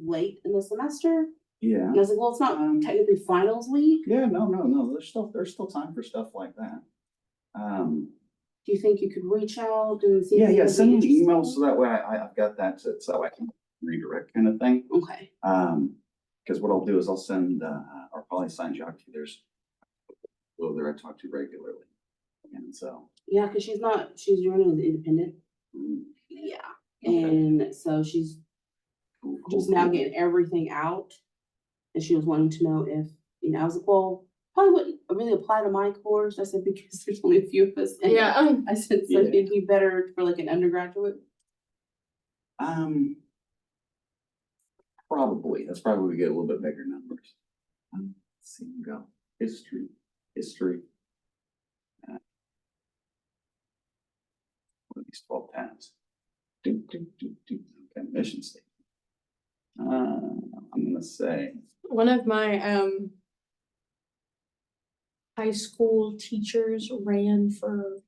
late in the semester. Yeah. And I was like, well, it's not technically finals week. Yeah, no. There's still time for stuff like that. Do you think you could reach out and see? Yeah. Send me an email interested? so that way I've got that so that way I can redirect kind of thing. Okay. Because what I'll do is I'll send our poli sci geography. There's there I talk to regularly, and so Yeah, because she's running as independent. mm, Yeah. okay. And so she's Cool. just now getting everything out. And she was wanting to know if, I was like, well, probably wouldn't really apply to my course. I said, because there's only a few of us. And I said, so Yeah. it'd be better for like an undergraduate. Probably. That's probably we get a little bit bigger numbers. Let's see, we go. History. What are these 12 tabs? Okay, mission statement. I'm gonna say One of my high school teachers ran for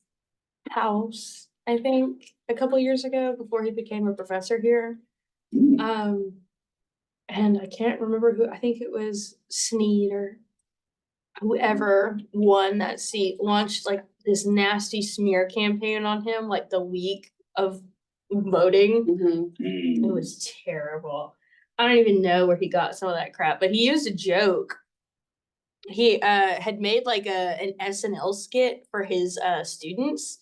House, I think, a couple years ago before he became a professor here. And I can't remember who, I think it was Sneed or whoever won that seat, launched like this nasty smear campaign on him like the week of voting. Mm-hmm. It was terrible. I don't even know where he got some of that crap, but he used a joke. He had made like an SNL skit for his students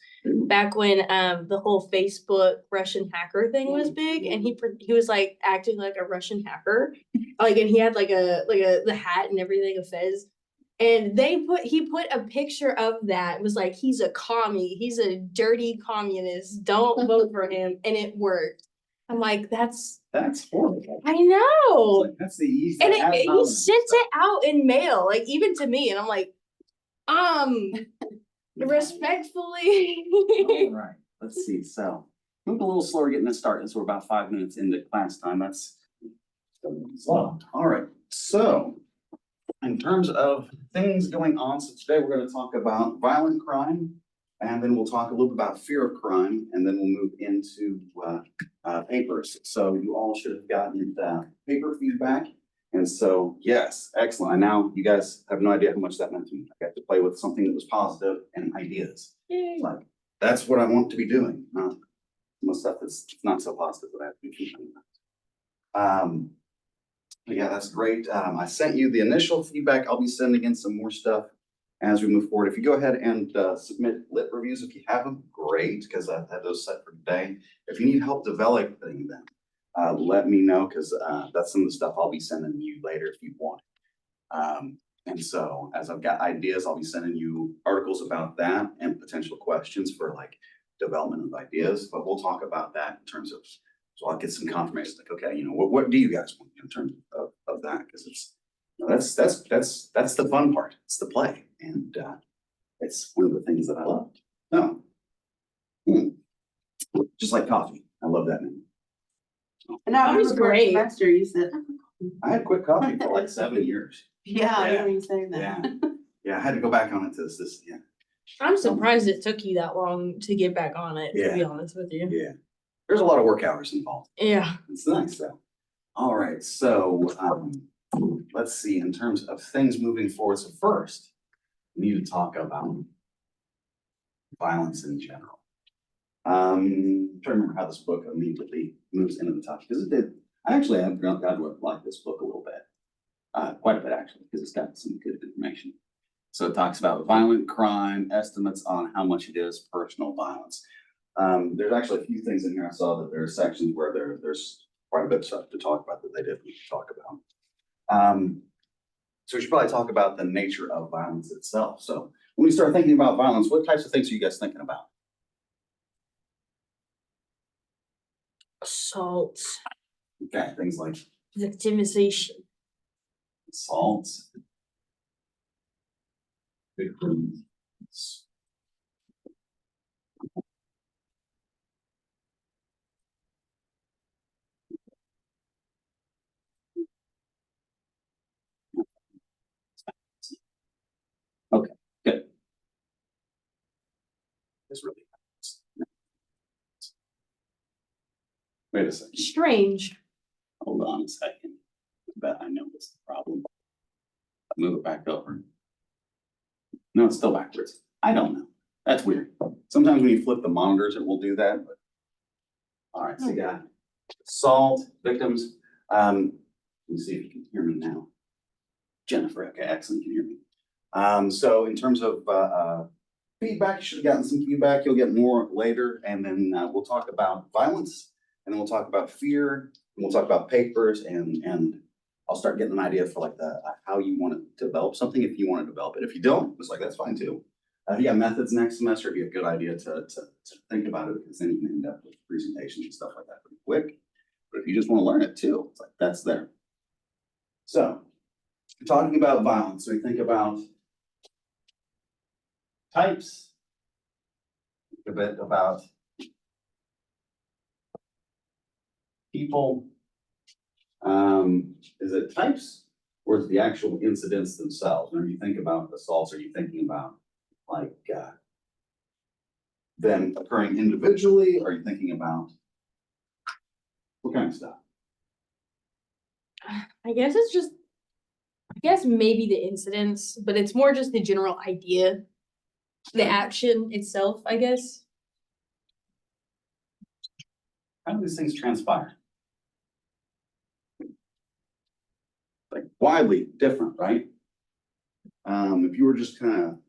back when the whole Facebook Russian hacker thing was big, and he was like acting like a Russian hacker, like, and he had like the hat and everything, a fez. And he put a picture of that. It was like, he's a commie, he's a dirty communist, don't vote for him, and it worked. I'm like, that's horrible. I know. Like, that's the easy. And he sent it out in mail, like even to me, and I'm like, respectfully. All right, let's see. So moved a little slower getting this started. So we're about 5 minutes into class time. That's slow. All right. So in terms of things going on, so today we're going to talk about violent crime, and then we'll talk a little bit about fear of crime, and then we'll move into papers. So you all should have gotten paper feedback. And so, yes, excellent. And now you guys have no idea how much that meant to me. I got to play with something that was positive and ideas. Yay. Like, that's what I want to be doing, not some stuff that's not so positive that I have to be keeping. But yeah, that's great. I sent you the initial feedback. I'll be sending in some more stuff as we move forward. If you go ahead and submit lit reviews, if you have them, great, because I've had those set for today. If you need help developing them, let me know, because that's some of the stuff I'll be sending you later if you want. And so as I've got ideas, I'll be sending you articles about that and potential questions for like development of ideas, but we'll talk about that in terms of, so I'll get some confirmation, like, okay, what do you guys want in terms of that? Because it's, that's the fun part. It's the play. And it's one of the things that I love. No. Just like coffee. I love that name. And I was great. semester, you said, I had quit coffee for like 7 years. yeah, I Yeah. remember you saying that. Yeah. Yeah, I had to go back on it to this, yeah. I'm surprised it took you that long to get back on it, to be honest with you. Yeah. There's a lot of work hours involved. Yeah. It's nice though. All right, so let's see, in terms of things moving forward. So first, we need to talk about violence in general. I'm trying to remember how this book immediately moves into the topic, because it did. I actually have got to like this book a little bit, quite a bit actually, because it's got some good information. So it talks about violent crime, estimates on how much it is, personal violence. There's actually a few things in here. I saw that there are sections where there's quite a bit of stuff to talk about that they didn't talk about. So we should probably talk about the nature of violence itself. So when we start thinking about violence, what types of things are you guys thinking about? Assault, Okay, things like victimization, assaults, victims. Okay, good. This really happens. Wait a second. strange. Hold on a second. I bet I know this problem. Move it back over. No, it's still backwards. I don't know. That's weird. Sometimes when you flip the monitors, it will do that, but. All right, so you got assault victims. Let me see if you can hear me now. Jennifer, okay, excellent, you can hear me. So in terms of feedback, you should have gotten some feedback. You'll get more later, and then we'll talk about violence, and then we'll talk about fear, and we'll talk about papers, and I'll start getting an idea for like the how you want to develop something if you want to develop it. If you don't, it's like that's fine too. If you got methods next semester, it'd be a good idea to think about it, because then you can end up with presentations and stuff like that pretty quick. But if you just want to learn it too, it's like that's there. So, talking about violence, we think about types, a bit about people. Is it types or is it the actual incidents themselves? When you think about assaults, are you thinking about like them occurring individually? Are you thinking about what kind of stuff? I guess maybe the incidents, but it's more just the general idea, the action itself, I guess. How do these things transpire? Like widely different, right? If you were just kind of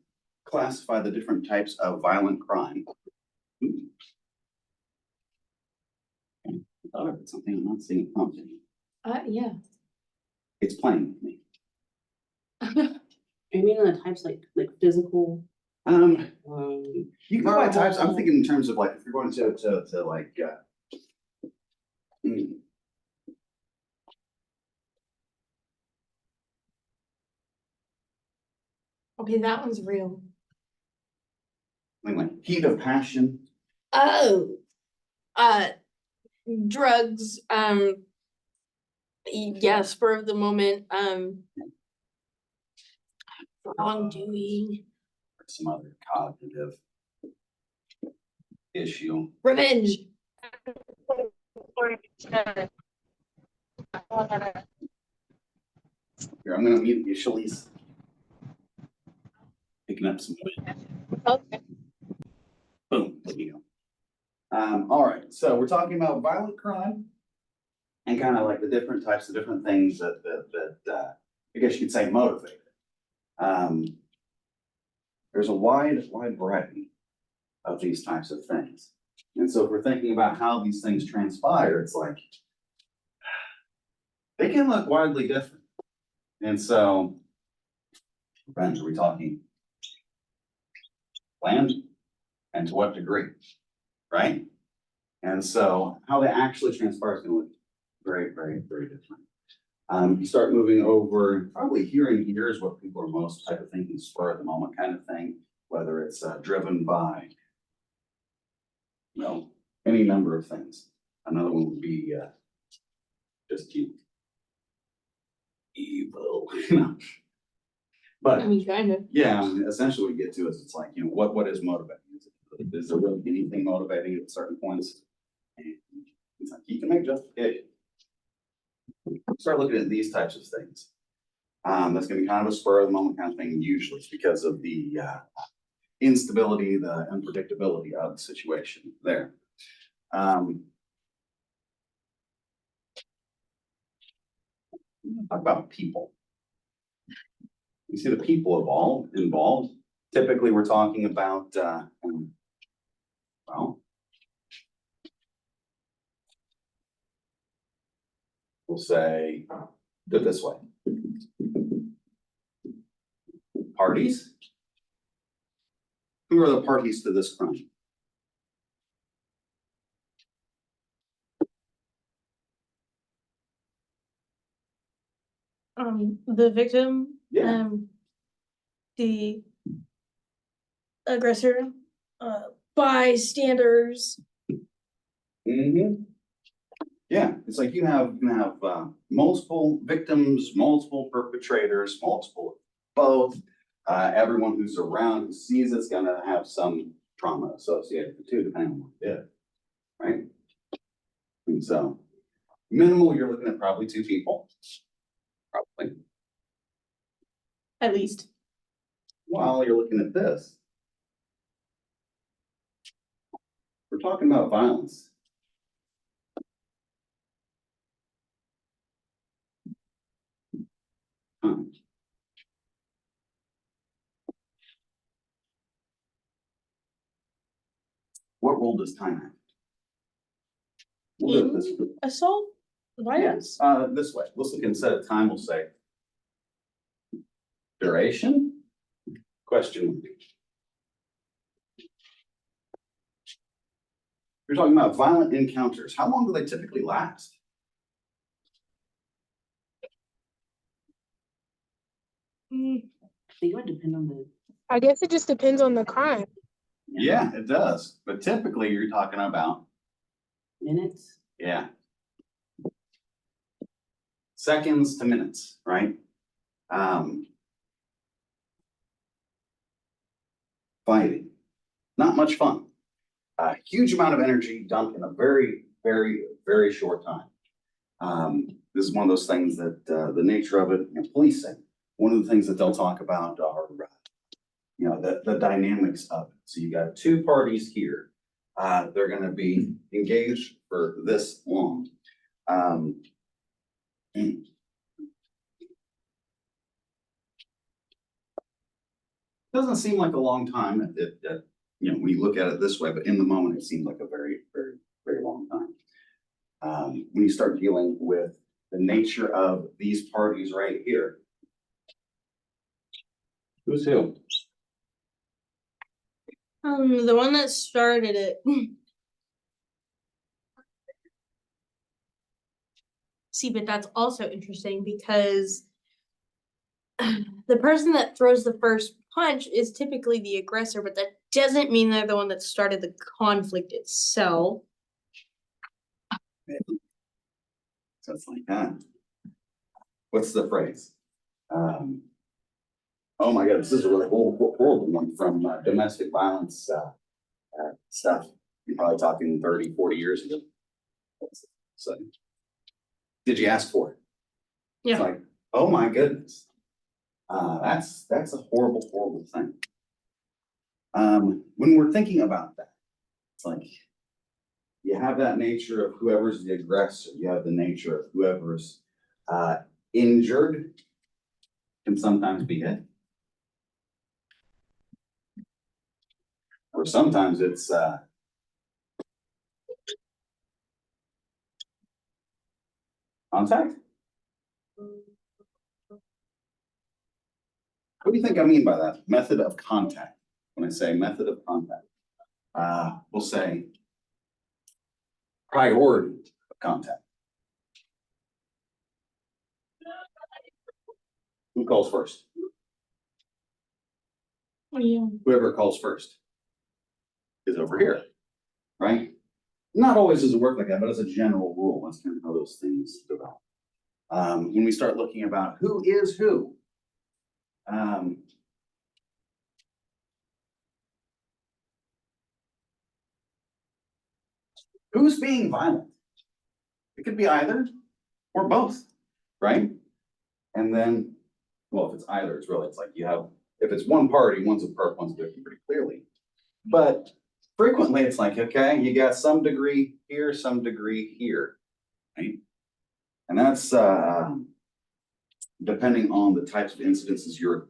classify the different types of violent crime. I thought of something, I'm not seeing it prompting. Yeah. It's playing with me. You mean the types like physical? You can go by types. I'm thinking in terms of like if you're going to like Okay, that one's real. like heat of passion. Oh, drugs, yeah, spur of the moment, wrongdoing, Some other cognitive issue. revenge. Here, I'm gonna mute you, Shalice. Picking up some wind. Okay. Boom, there you go. All right, so we're talking about violent crime and kind of like the different types of different things that I guess you could say motivate it. There's a wide variety of these types of things. And so if we're thinking about how these things transpire, it's like they can look widely different. And so, friends, are we talking land and to what degree, right? And so how they actually transpire is going to look very, very, very different. You start moving over, probably here and here is what people are most type of thinking spur of the moment kind of thing, whether it's driven by, you know, any number of things. Another one would be just evil, you know. But I mean, kind of. yeah, essentially what we get to is it's like, you know, what is motivating? Is there really anything motivating at certain points? And it's like you can make justification. Start looking at these types of things. That's gonna be kind of a spur of the moment kind of thing, usually it's because of the instability, the unpredictability of the situation there. Talk about people. You see the people involved. Typically, we're talking about, well, we'll say, do it this way. Parties. Who are the parties to this crime? The victim, Yeah. the aggressor, bystanders. Mm-hmm. Yeah, it's like you can have multiple victims, multiple perpetrators, multiple both. Everyone who's around who sees it's gonna have some trauma associated with it too, depending on what it is, right? And so Minimal, you're looking at probably 2 people. Probably. At least. While you're looking at this, we're talking about violence. Huh. What role does time have? We'll do it this way. Assault? Yes, this way. Let's look instead of time, we'll say duration? Question. We're talking about violent encounters. How long do they typically last? I think it would depend on the I guess it just depends on the crime. Yeah, it does. But typically you're talking about, minutes. yeah, seconds to minutes, right? Fighting, not much fun. A huge amount of energy dumped in a very, very, very short time. This is one of those things that the nature of it, policing, one of the things that they'll talk about are, the dynamics of it. So you got 2 parties here. They're gonna be engaged for this long. Doesn't seem like a long time when you look at it this way, but in the moment, it seems like a very, very, very long time. When you start dealing with the nature of these parties right here. Who's who? The one that started it. See, but that's also interesting because the person that throws the first punch is typically the aggressor, but that doesn't mean they're the one that started the conflict itself. So it's like that. What's the phrase? Oh my God, this is a really horrible one from domestic violence stuff. You're probably talking 30, 40 years ago. So, did you ask for it? Yeah. It's like, oh my goodness. That's a horrible, horrible thing. When we're thinking about that, it's like you have that nature of whoever's the aggressor, you have the nature of whoever's injured can sometimes be hit. Or sometimes it's contact. What do you think I mean by that? Method of contact. When I say method of contact, we'll say priority of contact. Who calls first? Yeah. Whoever calls first is over here, right? Not always does it work like that, but as a general rule, that's kind of how those things develop. When we start looking about who is who, who's being violent? It could be either or both, right? And then, well, if it's either, it's like you have, if it's one party, one's a perp, one's a victim pretty clearly. But frequently it's like, okay, you got some degree here, some degree here, right? And that's depending on the types of incidences you're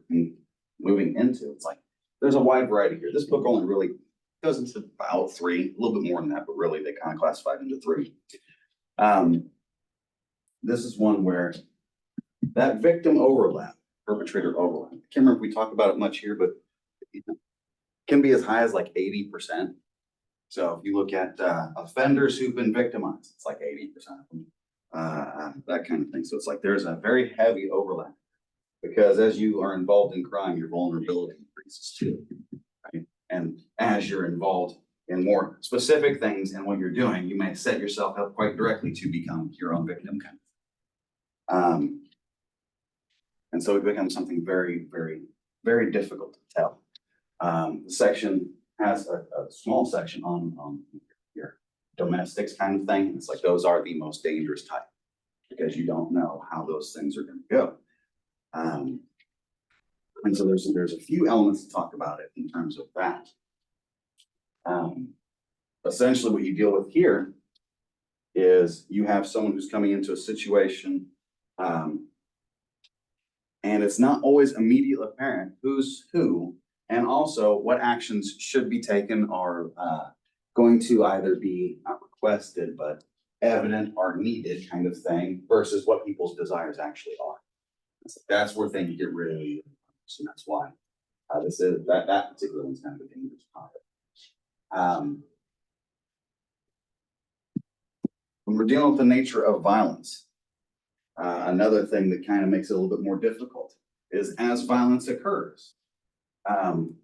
moving into. It's like, there's a wide variety here. This book only really goes into about 3, a little bit more than that, but really they kind of classify it into 3. This is one where that victim overlap, perpetrator overlap. I can't remember if we talked about it much here, but it can be as high as like 80%. So if you look at offenders who've been victimized, it's like 80% of them, that kind of thing. So it's like there's a very heavy overlap because as you are involved in crime, your vulnerability increases too, right? And as you're involved in more specific things in what you're doing, you may set yourself up quite directly to become your own victim kind of thing. And so it becomes something very, very, very difficult to tell. The section has a small section on here. domestics kind of thing. It's like those are the most dangerous type because you don't know how those things are going to go. And so there's a few elements to talk about it in terms of that. Essentially what you deal with here is you have someone who's coming into a situation, and it's not always immediately apparent who's who, and also what actions should be taken are going to either be not requested, but evident or needed kind of thing versus what people's desires actually are. That's where things get really, so that's why this is that particular one's kind of a dangerous topic. When we're dealing with the nature of violence, another thing that kind of makes it a little bit more difficult is as violence occurs, violence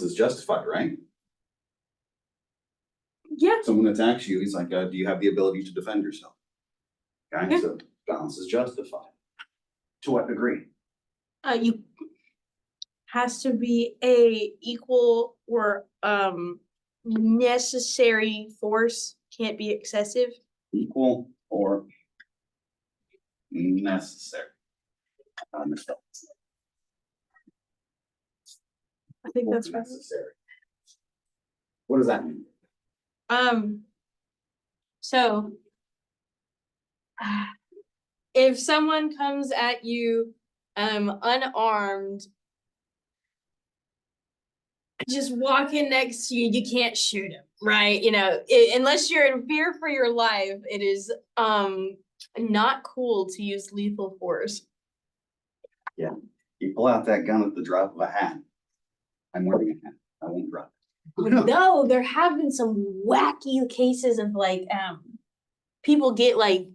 is justified, right? Yeah. Someone attacks you, he's like, do you have the ability to defend yourself? Okay, Yeah. so violence is justified. To what degree? You has to be a equal or necessary force, can't be excessive. Equal or necessary? I think Or that's right. necessary. What does that mean? So if someone comes at you unarmed, just walking next to you, you can't shoot him, right? You know, unless you're in fear for your life, it is not cool to use lethal force. Yeah, you pull out that gun at the drop of a hat. I'm wearing a hat, I won't drop it. No, there have been some wacky cases of like people get like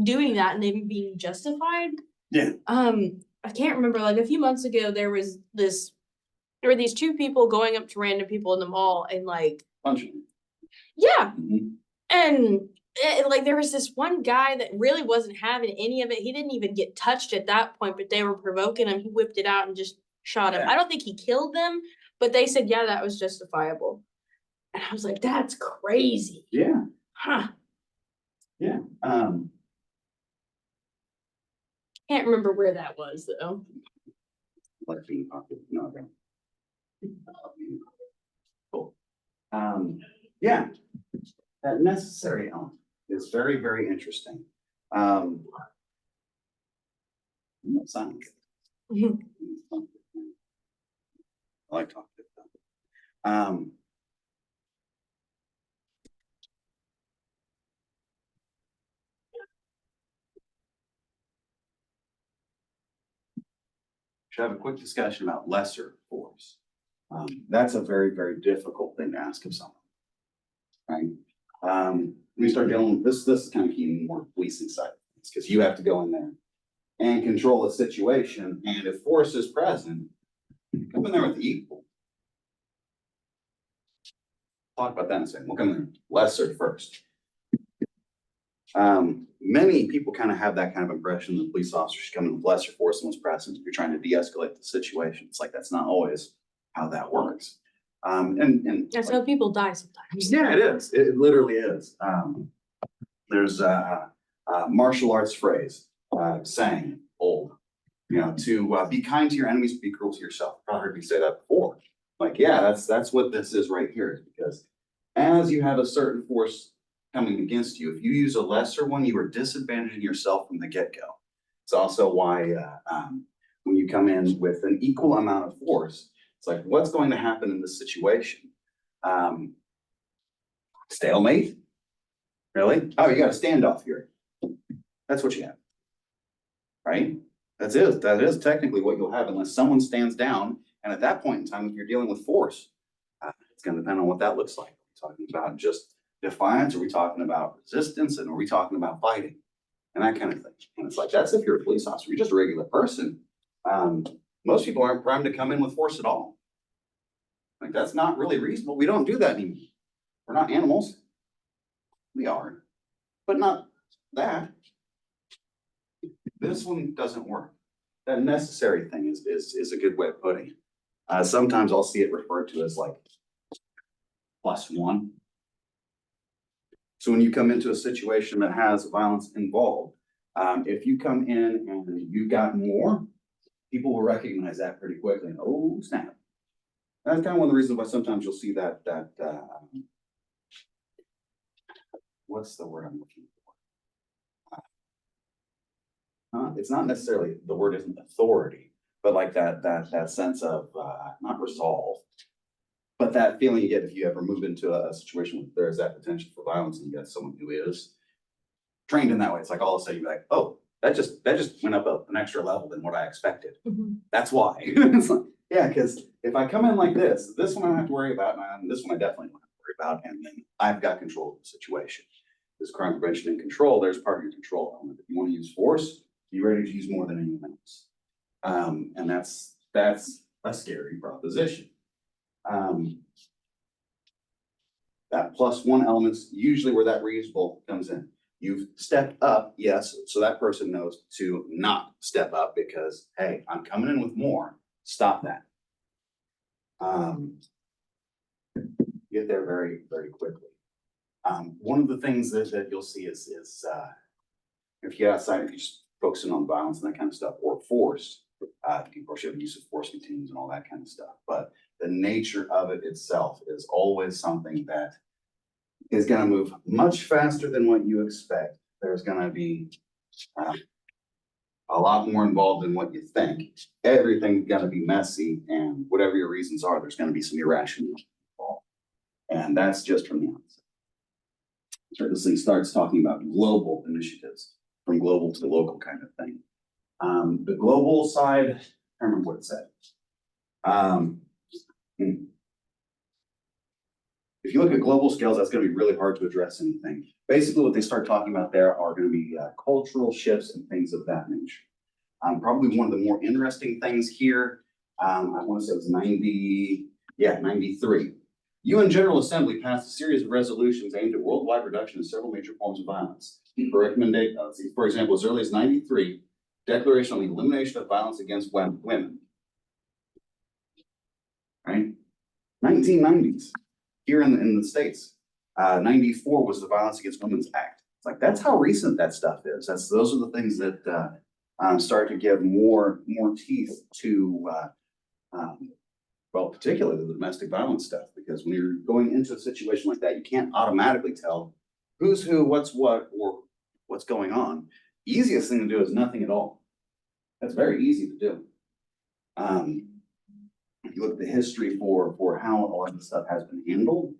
doing that and they being justified. Yeah. I can't remember, like a few months ago there were these two people going up to random people in the mall and like Punching. yeah. Mhm. And like there was this one guy that really wasn't having any of it. He didn't even get touched at that point, but they were provoking him. He whipped it out and just shot him. Yeah. I don't think he killed them, but they said, yeah, that was justifiable. And I was like, that's crazy. Yeah, Huh. yeah. Can't remember where that was though. Like being popular. No, I don't. Cool. Yeah, that necessary element is very, very interesting. Science. Mhm. I like talking about that. Should have a quick discussion about lesser force. That's a very, very difficult thing to ask of someone. Right? We start dealing with this is kind of key more policing side of things, because you have to go in there and control a situation. And if force is present, come in there with the equal. Talk about that in a second. We'll come in lesser first. Many people kind of have that kind of impression that police officers come in with lesser force than what's present. You're trying to de-escalate the situation. It's like that's not always how that works. And That's how people die sometimes. yeah, it is. It literally is. There's a martial arts phrase saying old, to be kind to your enemies, be cruel to yourself. I've probably heard me say that before. Like, yeah, that's what this is right here. Because as you have a certain force coming against you, if you use a lesser one, you are disadvantaging yourself from the get-go. It's also why when you come in with an equal amount of force, it's like, what's going to happen in this situation? Stalemate? Really? Oh, you got a standoff here. That's what you have. Right? That is technically what you'll have unless someone stands down. And at that point in time, if you're dealing with force, it's going to depend on what that looks like. Are we talking about just defiance? Are we talking about resistance? And are we talking about fighting? And that kind of thing. And it's like, that's if you're a police officer. You're just a regular person. Most people aren't primed to come in with force at all. Like, that's not really reasonable. We don't do that anymore. We're not animals. We are, but not that. This one doesn't work. That necessary thing is a good way of putting it. Sometimes I'll see it referred to as like +1. So when you come into a situation that has violence involved, if you come in and you got more, people will recognize that pretty quickly. And, oh, snap. That's kind of one of the reasons why sometimes you'll see that, what's the word I'm looking for? It's not necessarily, the word isn't authority, but like that sense of, not resolve. But that feeling you get if you ever move into a situation where there's that potential for violence and you got someone who is trained in that way, it's like all of a sudden you're like, oh, that just went up an extra level than what I expected. That's why. It's like, yeah, because if I come in like this one I don't have to worry about, and this one I definitely don't have to worry about, and then I've got control of the situation. This crime prevention and control, there's part of your control element. If you want to use force, be ready to use more than anyone else. And that's a scary proposition. That +1 element's usually where that reasonable comes in. You've stepped up, yes, so that person knows to not step up because, hey, I'm coming in with more, stop that. Get there very, very quickly. One of the things that you'll see is if you get outside, if you're just focusing on violence and that kind of stuff, or force, people should have use of force continues and all that kind of stuff. But the nature of it itself is always something that is going to move much faster than what you expect. There's going to be a lot more involved than what you think. Everything's going to be messy, and whatever your reasons are, there's going to be some irrationality involved. And that's just from the outset. So this thing starts talking about global initiatives, from global to local kind of thing. The global side, I don't remember what it said. If you look at global scales, that's going to be really hard to address anything. Basically, what they start talking about there are going to be cultural shifts and things of that nature. Probably one of the more interesting things here, I want to say it was 93. UN General Assembly passed a series of resolutions aimed at worldwide reduction of several major forms of violence. For example, as early as 93, Declaration on the Elimination of Violence Against Women. Right? 1990s, here in the States. 94 was the Violence Against Women's Act. It's like, that's how recent that stuff is. Those are the things that start to give more teeth to, well, particularly the domestic violence stuff, because when you're going into a situation like that, you can't automatically tell who's who, what's what, or what's going on. Easiest thing to do is nothing at all. That's very easy to do. If you look at the history for how a lot of the stuff has been handled,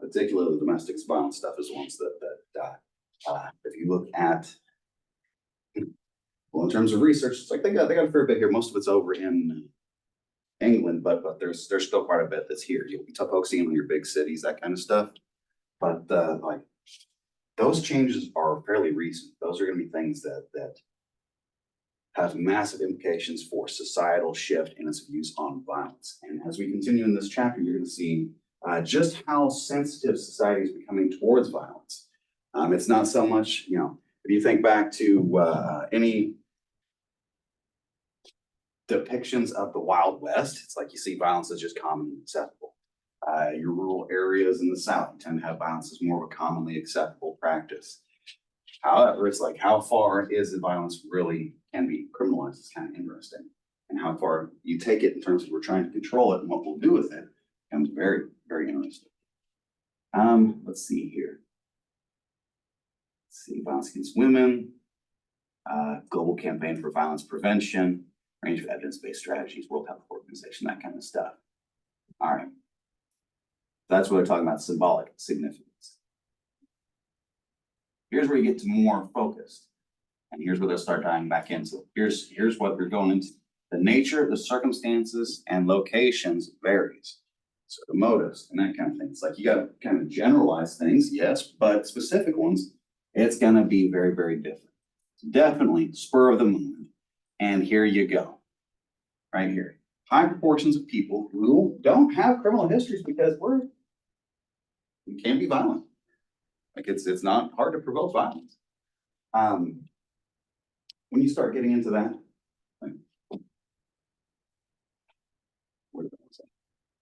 particularly the domestic violence stuff is ones that if you look at, well, in terms of research, it's like they got a fair bit here. Most of it's over in England, but there's still quite a bit that's here. You'll be focusing on your big cities, that kind of stuff. But like those changes are fairly recent. Those are going to be things that have massive implications for societal shift in its views on violence. And as we continue in this chapter, you're going to see just how sensitive society is becoming towards violence. It's not so much, if you think back to any depictions of the Wild West, it's like you see violence as just commonly acceptable. Your rural areas in the South tend to have violence as more of a commonly acceptable practice. However, it's like how far is the violence really can be criminalized is kind of interesting. And how far you take it in terms of we're trying to control it and what we'll do with it becomes very, very interesting. Let's see here. Let's see, violence against women, global campaign for violence prevention, range of evidence-based strategies, World Health Organization, that kind of stuff. All right. That's what they're talking about, symbolic significance. Here's where you get to more focused. And here's where they'll start diving back into. Here's what we're going into. The nature, the circumstances, and locations varies. So the motives and that kind of thing. It's like you got to kind of generalize things, yes, but specific ones, it's going to be very, very different. Definitely spur of the moment. And here you go. Right here. High proportions of people who don't have criminal histories because we can't be violent. Like it's not hard to provoke violence. When you start getting into that, like, where did that say?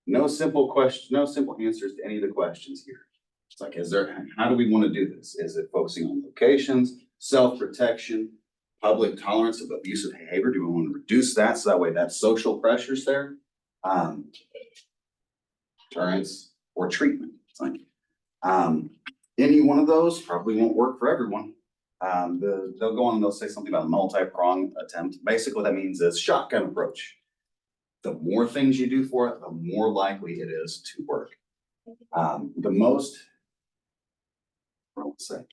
no simple question, no simple answers to any of the questions here. It's like, how do we want to do this? Is it focusing on locations, self-protection, public tolerance of abusive behavior? Do we want to reduce that so that way that social pressures there? Deterrence or treatment. It's like, any one of those probably won't work for everyone. They'll go on and they'll say something about a multi-pronged attempt. Basically, what that means is shotgun approach. The more things you do for it, the more likely it is to work. The most, I won't say,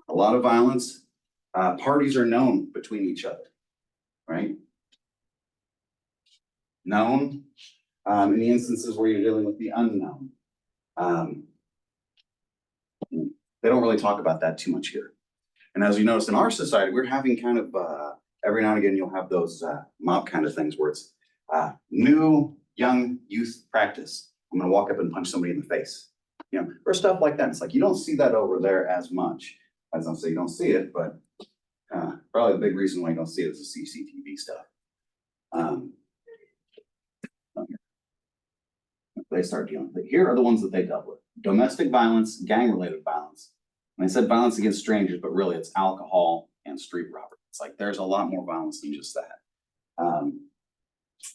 a lot of violence, parties are known between each other, right? Known, in the instances where you're dealing with the unknown. They don't really talk about that too much here. And as you notice in our society, we're having kind of, every now and again, you'll have those mob kind of things where it's new young youth practice. I'm gonna walk up and punch somebody in the face, you know, or stuff like that. It's like, you don't see that over there as much. As I'll say, you don't see it, but probably the big reason why you don't see it is the CCTV stuff. They start dealing with it. Here are the ones that they dealt with: domestic violence, gang-related violence. And I said violence against strangers, but really it's alcohol and street robbery. It's like there's a lot more violence than just that.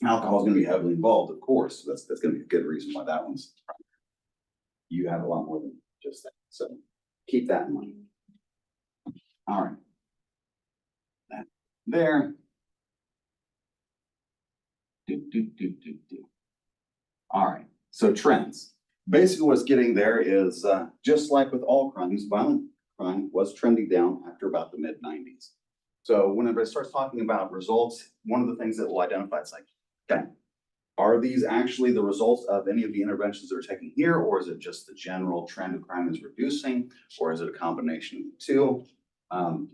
Alcohol is going to be heavily involved, of course. So that's going to be a good reason why that one's. You have a lot more than just that. So keep that in mind. All right. That there. All right. So trends. Basically what's getting there is just like with all crimes, violent crime was trending down after about the mid-90s. So whenever it starts talking about results, one of the things that will identify, it's like, okay, are these actually the results of any of the interventions that are taken here, or is it just the general trend of crime is reducing, or is it a combination of the two?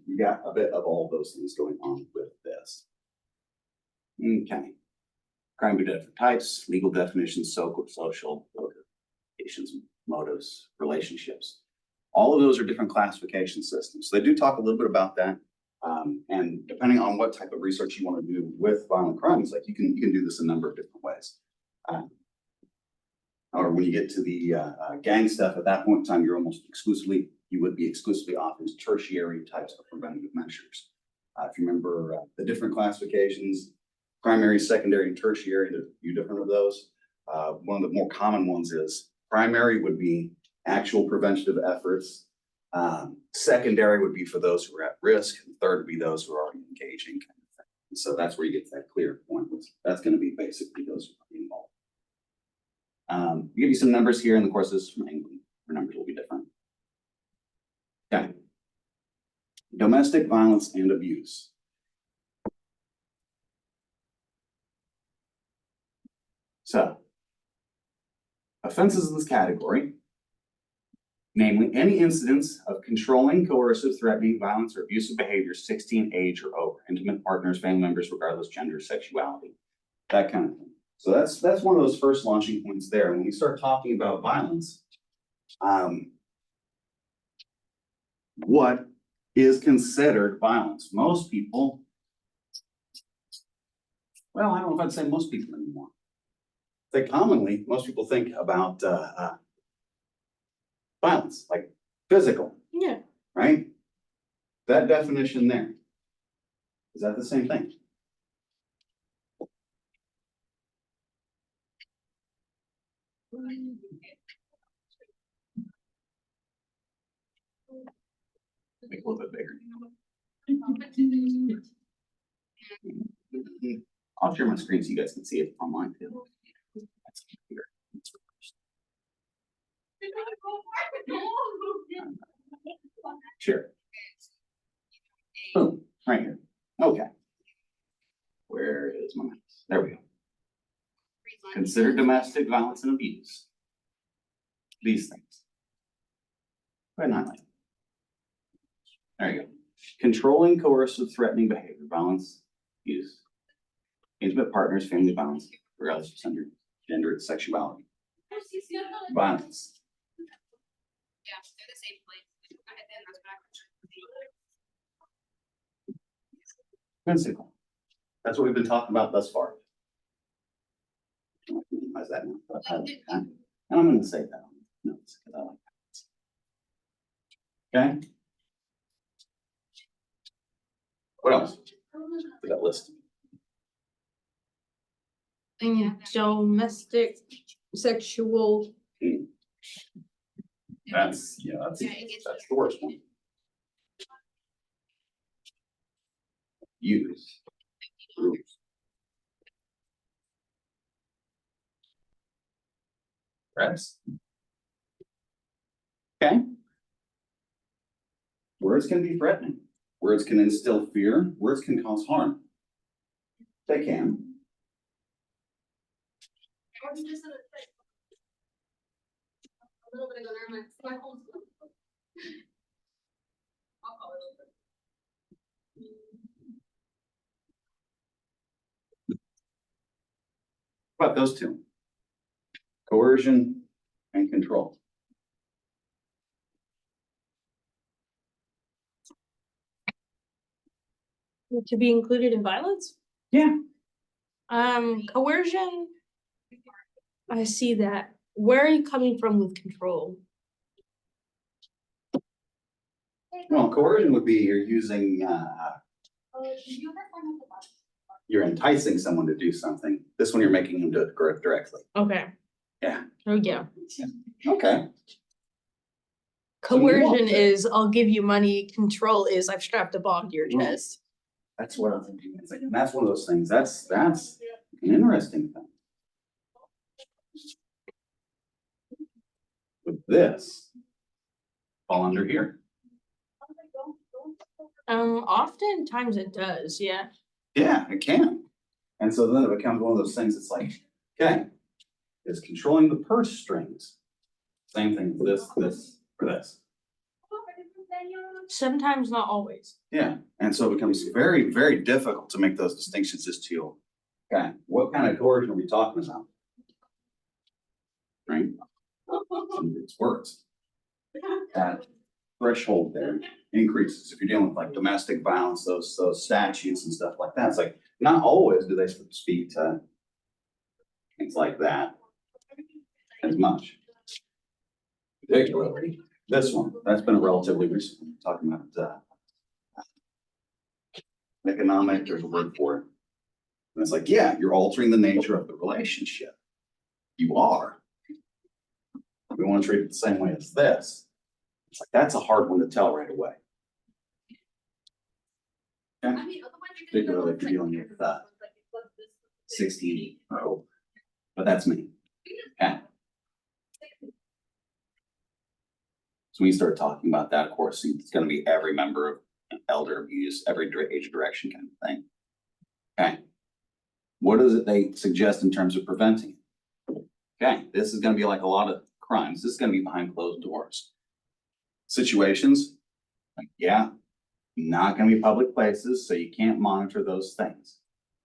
You got a bit of all those things going on with this. Okay. Crime of different types, legal definitions, social motivations, motives, relationships. All of those are different classification systems. So they do talk a little bit about that. And depending on what type of research you want to do with violent crimes, like you can do this a number of different ways. Or when you get to the gang stuff, at that point in time, you would be exclusively offering tertiary types of preventative measures. If you remember the different classifications, primary, secondary, and tertiary, there's a few different of those. One of the more common ones is primary would be actual preventative efforts. Secondary would be for those who are at risk, and third would be those who are already engaging kind of thing. And so that's where you get to that clear point. That's going to be basically those who are involved. I'll give you some numbers here, and of course this is from England. Your numbers will be different. Okay. Domestic violence and abuse. So, offenses in this category, namely any incidents of controlling, coercive, threatening, violence, or abusive behavior 16 age or over, intimate partners, family members, regardless gender, sexuality, that kind of thing. So that's one of those first launching points there. When we start talking about violence, what is considered violence? Most people, well, I don't know if I'd say most people anymore. Commonly, most people think about violence, like physical. Yeah. Right? That definition there, is that the same thing? Make a little bit bigger. I'll share my screen so you guys can see it online too. That's here. Sure. Boom, right here. Okay. Where is my mouse? There we go. Consider domestic violence and abuse. These things. Go ahead and highlight. There you go. Controlling, coercive, threatening behavior, violence, abuse, intimate partners, family violence, regardless of gender, and sexuality. Violence. Yeah, they're the same place. Physical. That's what we've been talking about thus far. How's that now? And I'm gonna say that on the notes, 'cause I like that. Okay? What else? We got listed. Domestic sexual. That's Yeah, it gets the worst one. Use. Threats. Okay. Words can be threatening. Words can instill fear. Words can cause harm. They can. A little bit ago, never mind. My whole. I'll call it over. How about those two? Coercion and control. To be included in violence? Yeah. Coercion. I see that. Where are you coming from with control? Well, coercion would be you're using, you're enticing someone to do something. This one, you're making them do it directly. Okay. Yeah. Oh, yeah. Okay. Coercion is, I'll give you money. Control is, I've strapped a bomb to your Right. chest. That's what I'm thinking. It's like, and that's one of those things. That's an interesting thing. With this, fall under here. Oftentimes it does, yeah. Yeah, it can. And so then it becomes one of those things. It's like, okay, is controlling the purse strings. Same thing with this, or this. Sometimes, not always. Yeah, and so it becomes very, very difficult to make those distinctions as to, okay, what kind of coercion are we talking about? Right? It's words. That threshold there increases if you're dealing with like domestic violence, those statutes and stuff like that. It's like, not always do they speak to things like that as much. Particularly this one, that's been a relatively recent, talking about economic, there's a word for it. And it's like, yeah, you're altering the nature of the relationship. You are. We want to treat it the same way as this. It's like, that's a hard one to tell right away. Okay? Particularly if you're dealing with 16 or over. But that's me. Okay? So when you start talking about that, of course, it's going to be every member of elder abuse, every age direction kind of thing. Okay. What is it they suggest in terms of preventing it? Okay, this is going to be like a lot of crimes. This is going to be behind closed doors. Situations, like, yeah, not going to be public places, so you can't monitor those things.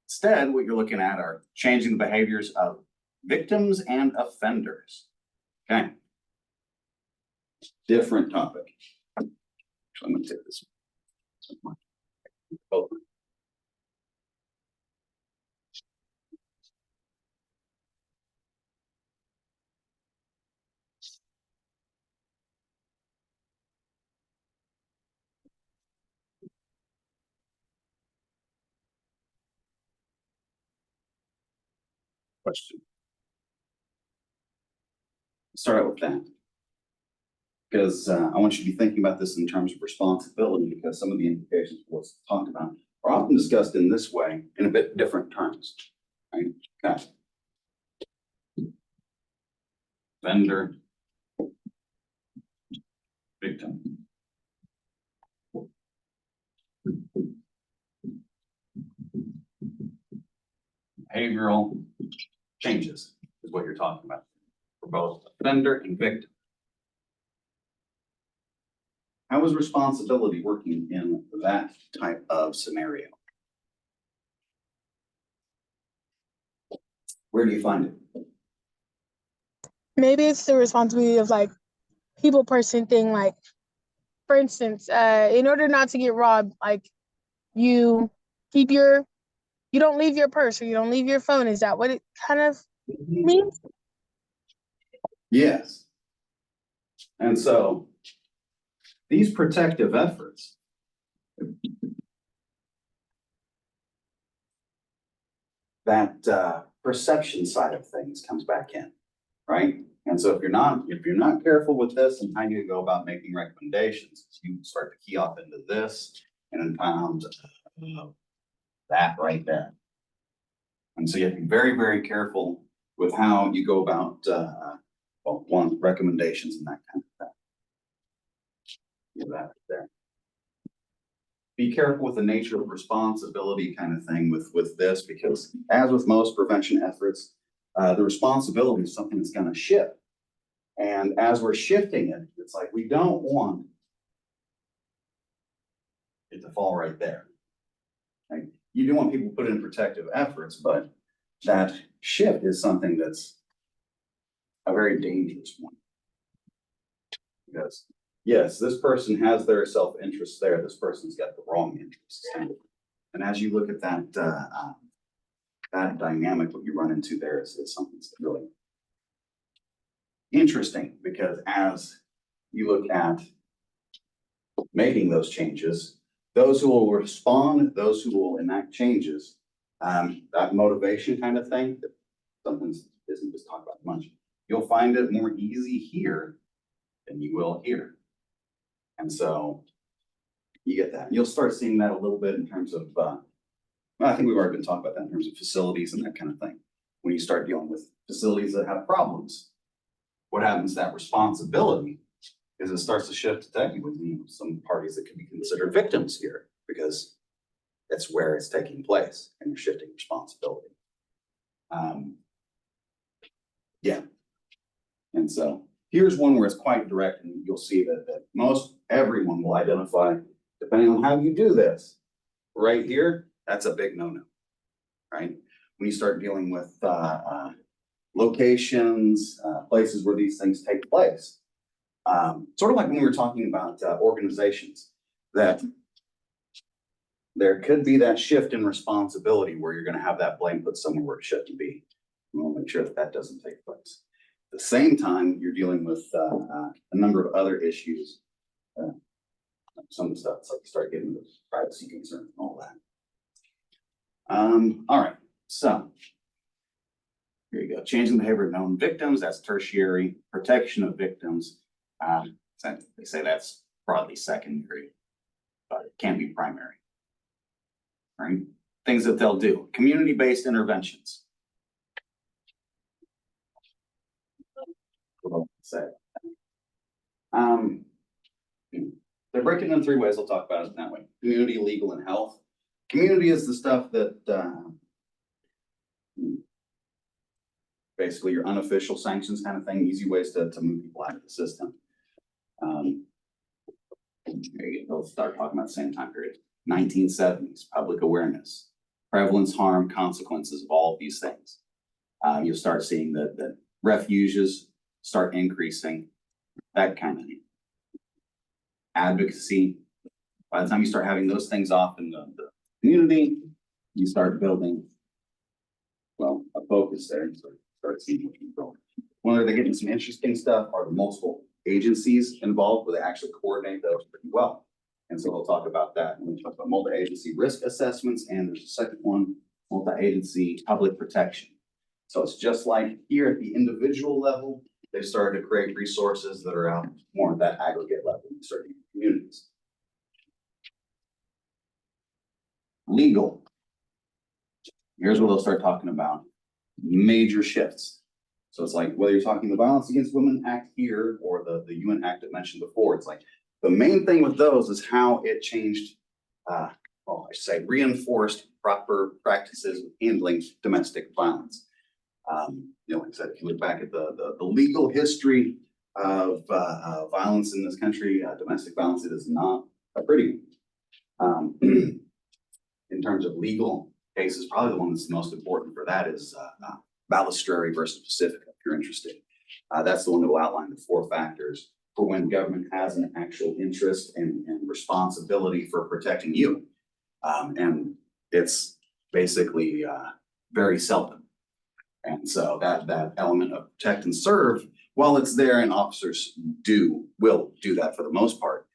Instead, what you're looking at are changing the behaviors of victims and offenders. Okay. Different topic. So I'm going to take this one. Question. Start out with that. Because I want you to be thinking about this in terms of responsibility, because some of the implications of what's talked about are often discussed in this way in a bit different terms. Right? Okay. Vendor, victim. Behavioral changes is what you're talking about for both offender and victim. How is responsibility working in that type of scenario? Where do you find it? Maybe it's the responsibility of like people person thing. Like, for instance, in order not to get robbed, like you don't leave your purse or you don't leave your phone. Is that what it kind of Me? Yes. And so these protective efforts that perception side of things comes back in, right? And so if you're not careful with this and how you go about making recommendations, you start to key off into this and then found that right there. And so you have to be very, very careful with how you go about well, one, recommendations and that kind of thing. Give that right there. Be careful with the nature of responsibility kind of thing with this, because as with most prevention efforts, the responsibility is something that's gonna shift. And as we're shifting it, it's like, we don't want it to fall right there. Like, you do want people to put in protective efforts, but that shift is something that's a very dangerous one. Because yes, this person has their self-interest there, this person's got the wrong interests. And as you look at that, that dynamic, what you run into there is something that's really interesting, because as you look at making those changes, those who will respond, those who will enact changes, that motivation kind of thing, that something isn't just talked about much, you'll find it more easy here than you will here. And so you get that. You'll start seeing that a little bit in terms of, well, I think we've already been talking about that in terms of facilities and that kind of thing. When you start dealing with facilities that have problems, what happens to that responsibility is it starts to shift to technically some parties that could be considered victims here, because that's where it's taking place and you're shifting responsibility. Yeah. And so here's one where it's quite direct, and you'll see that most everyone will identify, depending on how you do this. Right here, that's a big no-no, right? When you start dealing with locations, places where these things take place. Sort of like when we were talking about organizations, that there could be that shift in responsibility where you're going to have that blame put somewhere where it shouldn't be. We want to make sure that that doesn't take place. At the same time, you're dealing with a number of other issues. Some of the stuff, it's like you start getting into privacy concerns and all that. All right, so here you go. Changing the behavior of known victims, that's tertiary. Protection of victims, they say that's broadly secondary, but it can be primary. Right? Things that they'll do. Community-based interventions. They're breaking it in three ways. I'll talk about it that way. Community, legal, and health. Community is the stuff that basically your unofficial sanctions kind of thing, easy ways to move people out of the system. They'll start talking about the same time period. 1970s, public awareness, prevalence, harm, consequences of all of these things. You'll start seeing that refuges start increasing, that kind of thing. Advocacy. By the time you start having those things off in the community, you start building, well, a focus there, and start seeing what you're going. One of they're getting some interesting stuff are the multiple agencies involved, where they actually coordinate those pretty well. And so we'll talk about that when we talk about multi-agency risk assessments, and there's a second one, multi-agency public protection. So it's just like here at the individual level, they've started to create resources that are out more at that aggregate level in certain communities. Legal. Here's where they'll start talking about major shifts. So it's like whether you're talking the Violence Against Women Act here or the UN Act I mentioned before, it's like the main thing with those is how it changed, well, I should say reinforced proper practices of handling domestic violence. You know, like I said, if you look back at the legal history of violence in this country, domestic violence, it is not a pretty one. In terms of legal cases, probably the one that's the most important for that is Balistreri versus Pacifica, if you're interested. That's the one that will outline the 4 factors for when government has an actual interest and responsibility for protecting you. And it's basically very seldom. And so that element of protect and serve, while it's there and officers will do that for the most part,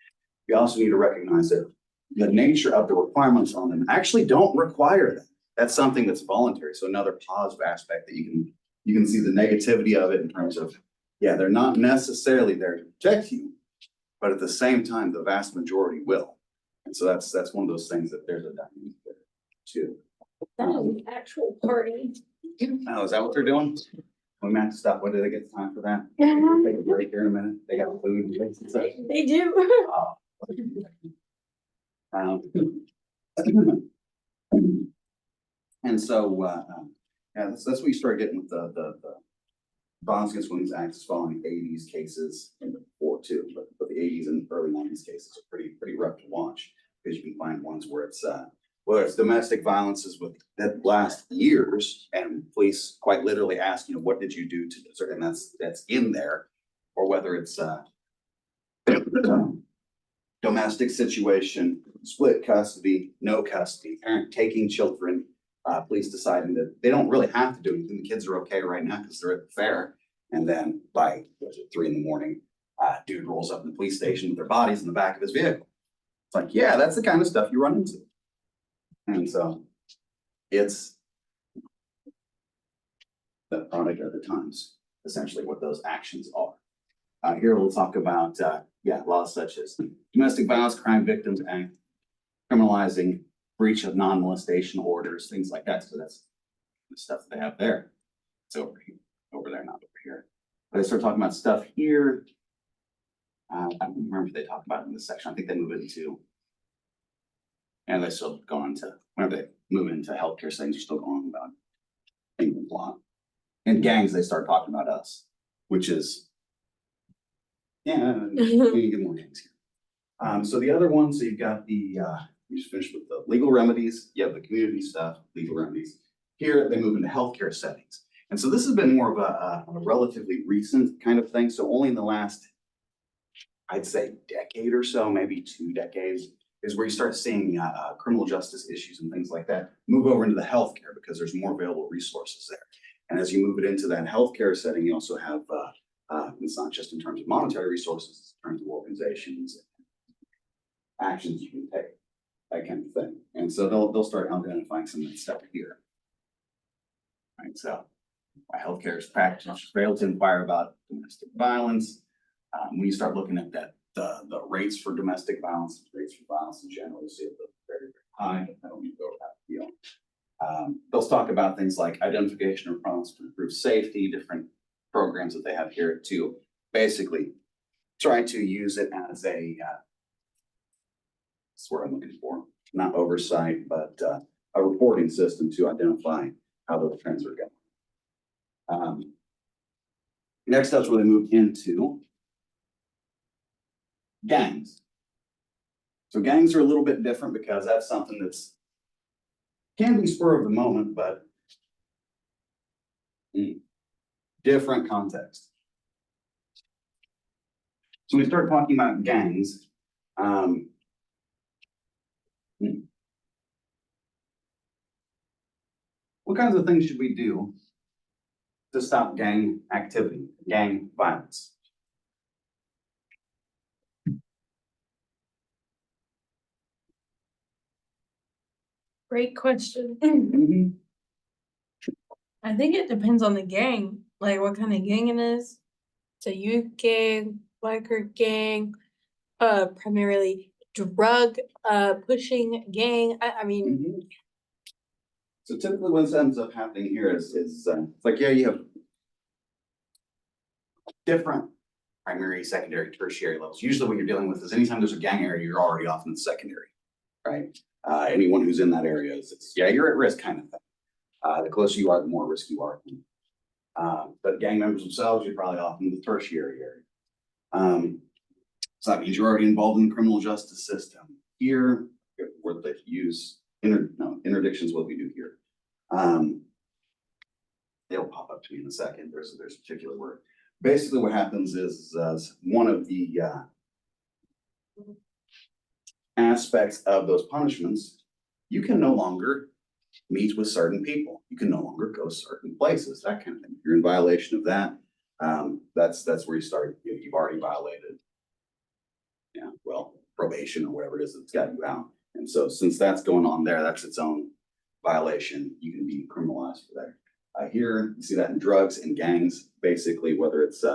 we also need to recognize that the nature of the requirements on them actually don't require that. That's something that's voluntary. So another positive aspect that you can see the negativity of it in terms of, yeah, they're not necessarily there to protect you, but at the same time, the vast majority will. And so that's one of those things that there's a dynamic there too. That is an actual party. Oh, is that what they're doing? We might have to stop. When do they get time for that? Take a break here in a minute. They got food and drinks and such. They do. And so, yeah, that's what you start getting with the Violence Against Women's Act is following eighties cases before too, but the eighties and early nineties cases are pretty rough to watch because you can find ones where it's whether it's domestic violences with that last years and police quite literally ask, what did you do to deserve, and that's in there, or whether it's domestic situation, split custody, no custody, parent taking children, police deciding that they don't really have to do anything. The kids are okay right now because they're at the fair. And then by 3 a.m, dude rolls up in the police station with their bodies in the back of his vehicle. It's like, yeah, that's the kind of stuff you run into. And so it's the product of the times, essentially what those actions are. Here we'll talk about, laws such as Domestic Violence Crime Victims Act, criminalizing breach of non-molestation orders, things like that. So that's the stuff that they have there. It's over there, not over here. But they start talking about stuff here. I don't remember if they talk about it in this section. I think they move into, and they still go on to, whenever they move into healthcare things, are still going about England law. And gangs, they start talking about us, which is, we can get more gangs here. So the other one, so you've got the, you just finished with the legal remedies, you have the community stuff, legal remedies. Here, they move into healthcare settings. And so this has been more of a relatively recent kind of thing. So only in the last, I'd say, decade or so, maybe 2 decades, is where you start seeing criminal justice issues and things like that move over into the healthcare because there's more available resources there. And as you move it into that healthcare setting, you also have, it's not just in terms of monetary resources, it's in terms of organizations, actions you can take, that kind of thing. And so they'll start identifying some of that stuff here. Right, so my healthcare is practice failed to inquire about domestic violence. When you start looking at that, the rates for domestic violence, rates for violence in general, you see it very, very high. I don't need to go over that deal. They'll talk about things like identification of problems to improve safety, different programs that they have here to basically try to use it as a, that's what I'm looking for, not oversight, but a reporting system to identify how those trends are going. Next up is where they move into gangs. So gangs are a little bit different because that's something that's can be spur of the moment, but different context. So we start talking about gangs. What kinds of things should we do to stop gang activity, gang violence? Great question. Mm-hmm. I think it depends on the gang, like what kind of gang it is. It's a youth gang, biker gang, primarily drug pushing gang. I mean, So typically what ends up happening here is it's like, yeah, you have different primary, secondary, tertiary levels. Usually what you're dealing with is anytime there's a gang area, you're already off in the secondary, right? Anyone who's in that area is, you're at risk kind of thing. The closer you are, the more risk you are. But gang members themselves, you're probably off in the tertiary area. So that means you're already involved in the criminal justice system. Here, where they use interdiction is what we do here. They'll pop up to me in a second. There's a particular word. Basically, what happens is one of the aspects of those punishments, you can no longer meet with certain people. You can no longer go certain places, that kind of thing. If you're in violation of that, that's where you start, you've already violated. Yeah, well, probation or whatever it is that's got you out. And so since that's going on there, that's its own violation. You can be criminalized for that. Here, you see that in drugs and gangs, basically, whether it's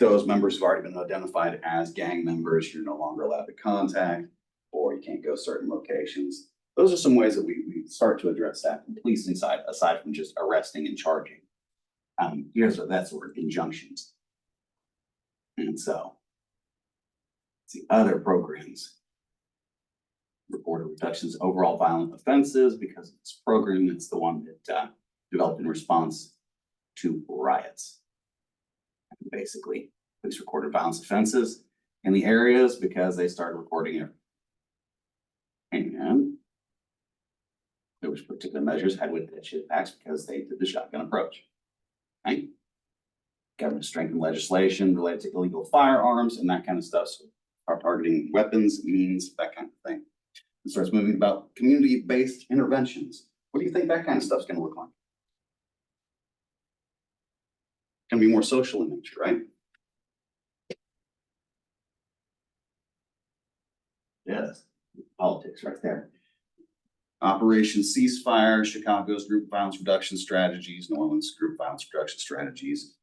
those members who've already been identified as gang members, you're no longer allowed to contact, or you can't go certain locations. Those are some ways that we start to address that from the policing side, aside from just arresting and charging. Here's that sort of injunctions. And so the other programs reported reductions overall violent offenses because of this program. It's the one that developed in response to riots. And basically, police recorded violence offenses in the areas because they started recording it. And there was particular measures had with that shit packs because they did the shotgun approach. Right? Government strengthened legislation related to illegal firearms and that kind of stuff. So are targeting weapons, means, that kind of thing. It starts moving about community-based interventions. What do you think that kind of stuff's gonna look like? Gonna be more social in nature, right? Yes, politics right there. Operation Ceasefire, Chicago's group violence reduction strategies, New Orleans group violence reduction strategies.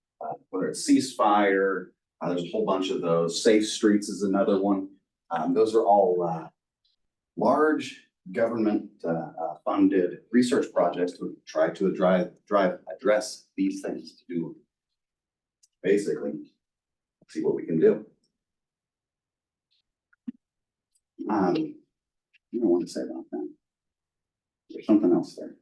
Whether it's ceasefire, there's a whole bunch of those. Safe Streets is another one. Those are all large government funded research projects to try to address these things, to do basically see what we can do. I don't want to say about that. There's something else there.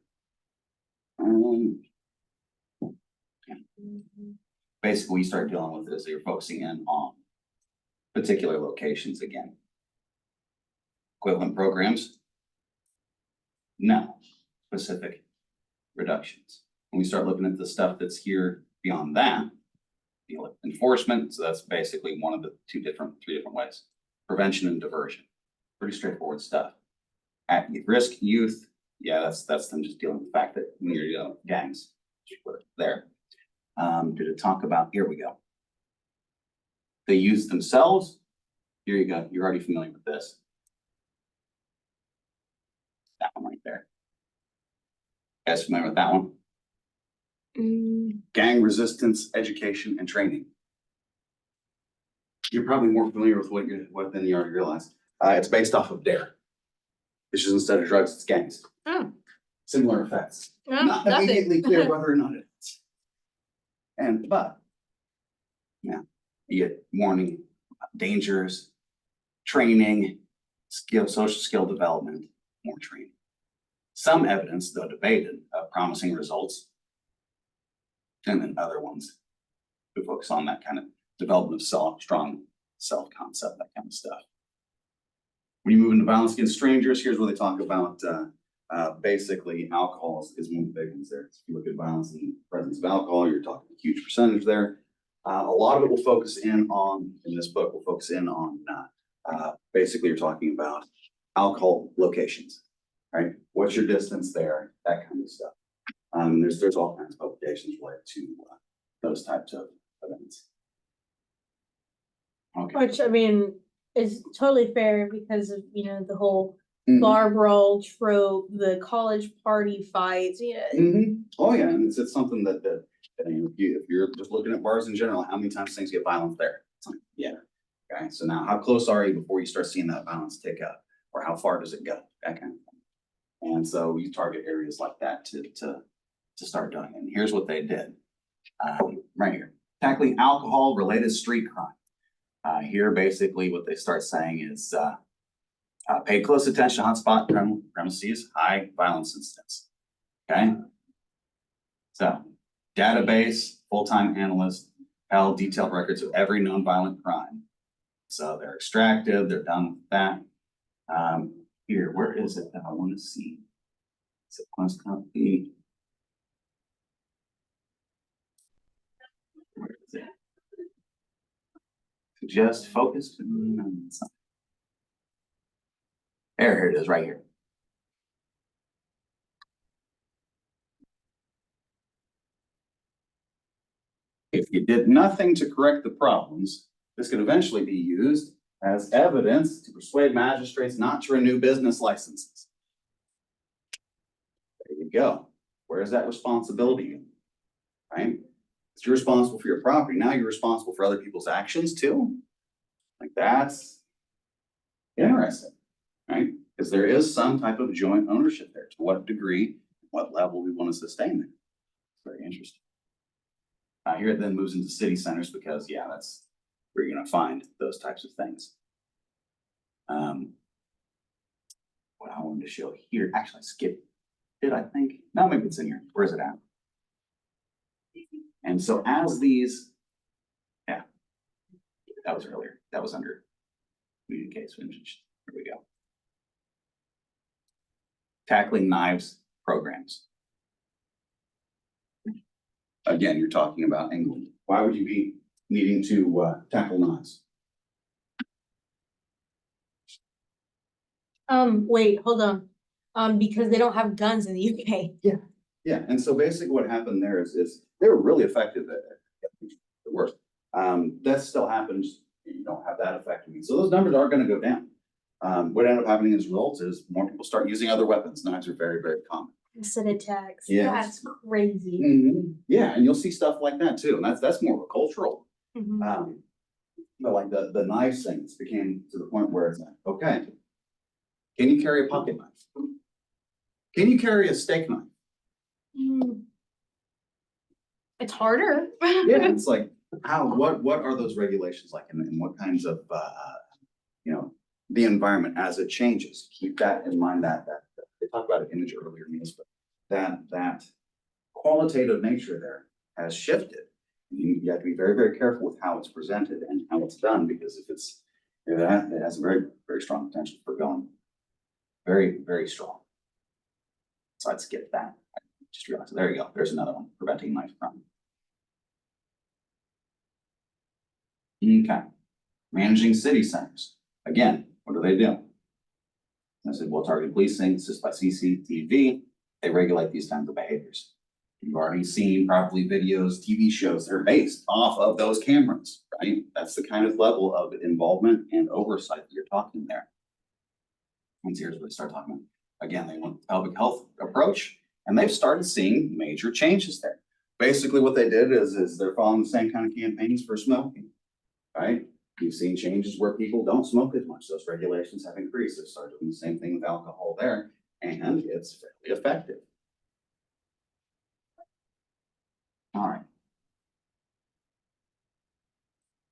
Basically, you start dealing with this, you're focusing in on particular locations again. Equivalent programs? No, specific reductions. When we start looking at the stuff that's here beyond that, enforcement, so that's basically one of the three different ways. Prevention and diversion, pretty straightforward stuff. At risk youth, yeah, that's them just dealing with the fact that when you're dealing with gangs, just put it there. Did it talk about, here we go. They use themselves, here you go, you're already familiar with this. That one right there. You guys familiar with that one? Gang resistance, education, and training. You're probably more familiar with what than you already realize. It's based off of DARE. It's just instead of drugs, it's gangs. Oh. Similar effects. No, Not nothing. immediately clear whether or not it is. But yeah, you get warning, dangers, training, social skill development, more training. Some evidence, though debated, of promising results. And then other ones who focus on that kind of development of strong self-concept, that kind of stuff. When you move into violence against strangers, here's where they talk about basically alcohol is one of the big ones there. If you look at violence in the presence of alcohol, you're talking a huge percentage there. A lot of it will focus in on, in this book, will focus in on basically you're talking about alcohol locations, right? What's your distance there? That kind of stuff. There's all kinds of publications related to those types of events. Okay. Which, I mean, is totally fair because of, the whole Mhm. bar brawl trope, the college party fights, Mhm. Oh, yeah, and it's something that if you're just looking at bars in general, how many times things get violent there? It's like, yeah. Okay, so now how close are you before you start seeing that violence tick up? Or how far does it go? That kind of thing. And so we target areas like that to start doing. And here's what they did. Right here, tackling alcohol-related street crime. Here, basically, what they start saying is pay close attention to hotspot premises, high violence incidents. Okay. So, database, full-time analyst, held detailed records of every known violent crime. So they're extractive, they're done with that. Here, where is it that I want to see? Is it must copy? Where is it? Just focus. There it is, right here. If you did nothing to correct the problems, this could eventually be used as evidence to persuade magistrates not to renew business licenses. There you go. Where's that responsibility? Right? If you're responsible for your property, now you're responsible for other people's actions too. Like that's interesting, right? Because there is some type of joint ownership there. To what degree, what level we want to sustain it. Very interesting. Here it then moves into city centers because, yeah, that's where you're gonna find those types of things. What I wanted to show here, actually I skipped it, I think. No, maybe it's in here. Where is it at? And so as these, yeah, that was earlier. That was under community case vintage. Here we go. Tackling knives programs. Again, you're talking about England. Why would you be needing to tackle knives? Wait, hold on. Because they don't have guns in the UK. Yeah, and so basically what happened there is they were really effective at the worst. That still happens, you don't have that effect. So those numbers are gonna go down. What ended up happening as a result is more people start using other weapons. Knives are very, very common. Acid attacks. Yes. That's crazy. Yeah, and you'll see stuff like that too, and that's more of a cultural. Mhm. But like the knife things became to the point where it's like, okay. Can you carry a pocket knife? Can you carry a steak knife? Mm. It's harder. Yeah, it's like, what are those regulations like and what kinds of, you know, the environment as it changes? Keep that in mind that they talked about an image earlier, Niels, but that qualitative nature there has shifted. You have to be very, very careful with how it's presented and how it's done, because if it's, it has a very, very strong potential for going very, very strong. So I'd skip that. I just realized, there you go. There's another one, preventing knife crime. Okay, managing city centers. Again, what do they do? I said, well, targeted policing, assist by CCTV, they regulate these kinds of behaviors. You've already seen probably videos, TV shows that are based off of those cameras, right? That's the kind of level of involvement and oversight that you're talking there. And here's what they start talking about. Again, they want the public health approach, and they've started seeing major changes there. Basically, what they did is they're following the same kind of campaigns for smoking, right? You've seen changes where people don't smoke as much. Those regulations have increased. They've started doing the same thing with alcohol there, and it's fairly effective. All right.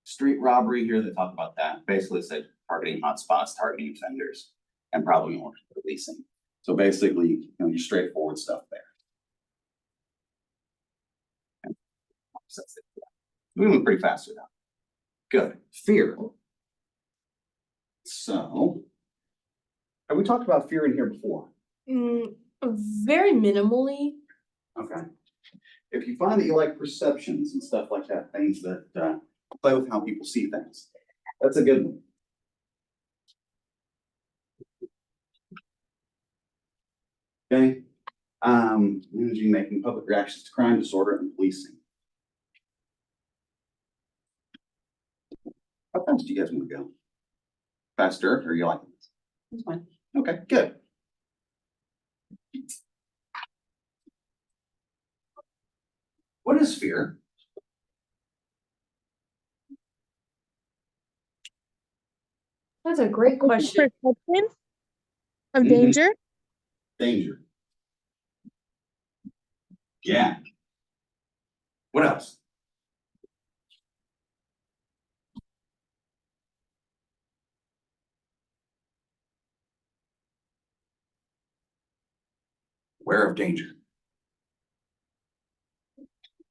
Street robbery here, they talk about that. Basically, it's like targeting hotspots, targeting offenders, and probably more policing. So basically, you know, your straightforward stuff there. We went pretty fast with that. Good. Fear. So, have we talked about fear in here before? Very minimally. Okay. If you find that you like perceptions and stuff like that, things that play with how people see things, that's a good one. Okay. Managing, making public reactions to crime, disorder, and policing. How fast do you guys want to go? Faster, or you like it? That's fine. Okay, good. What is fear? That's a great question. Perception of Mhm. danger. Danger. Yeah. What else? Aware of danger.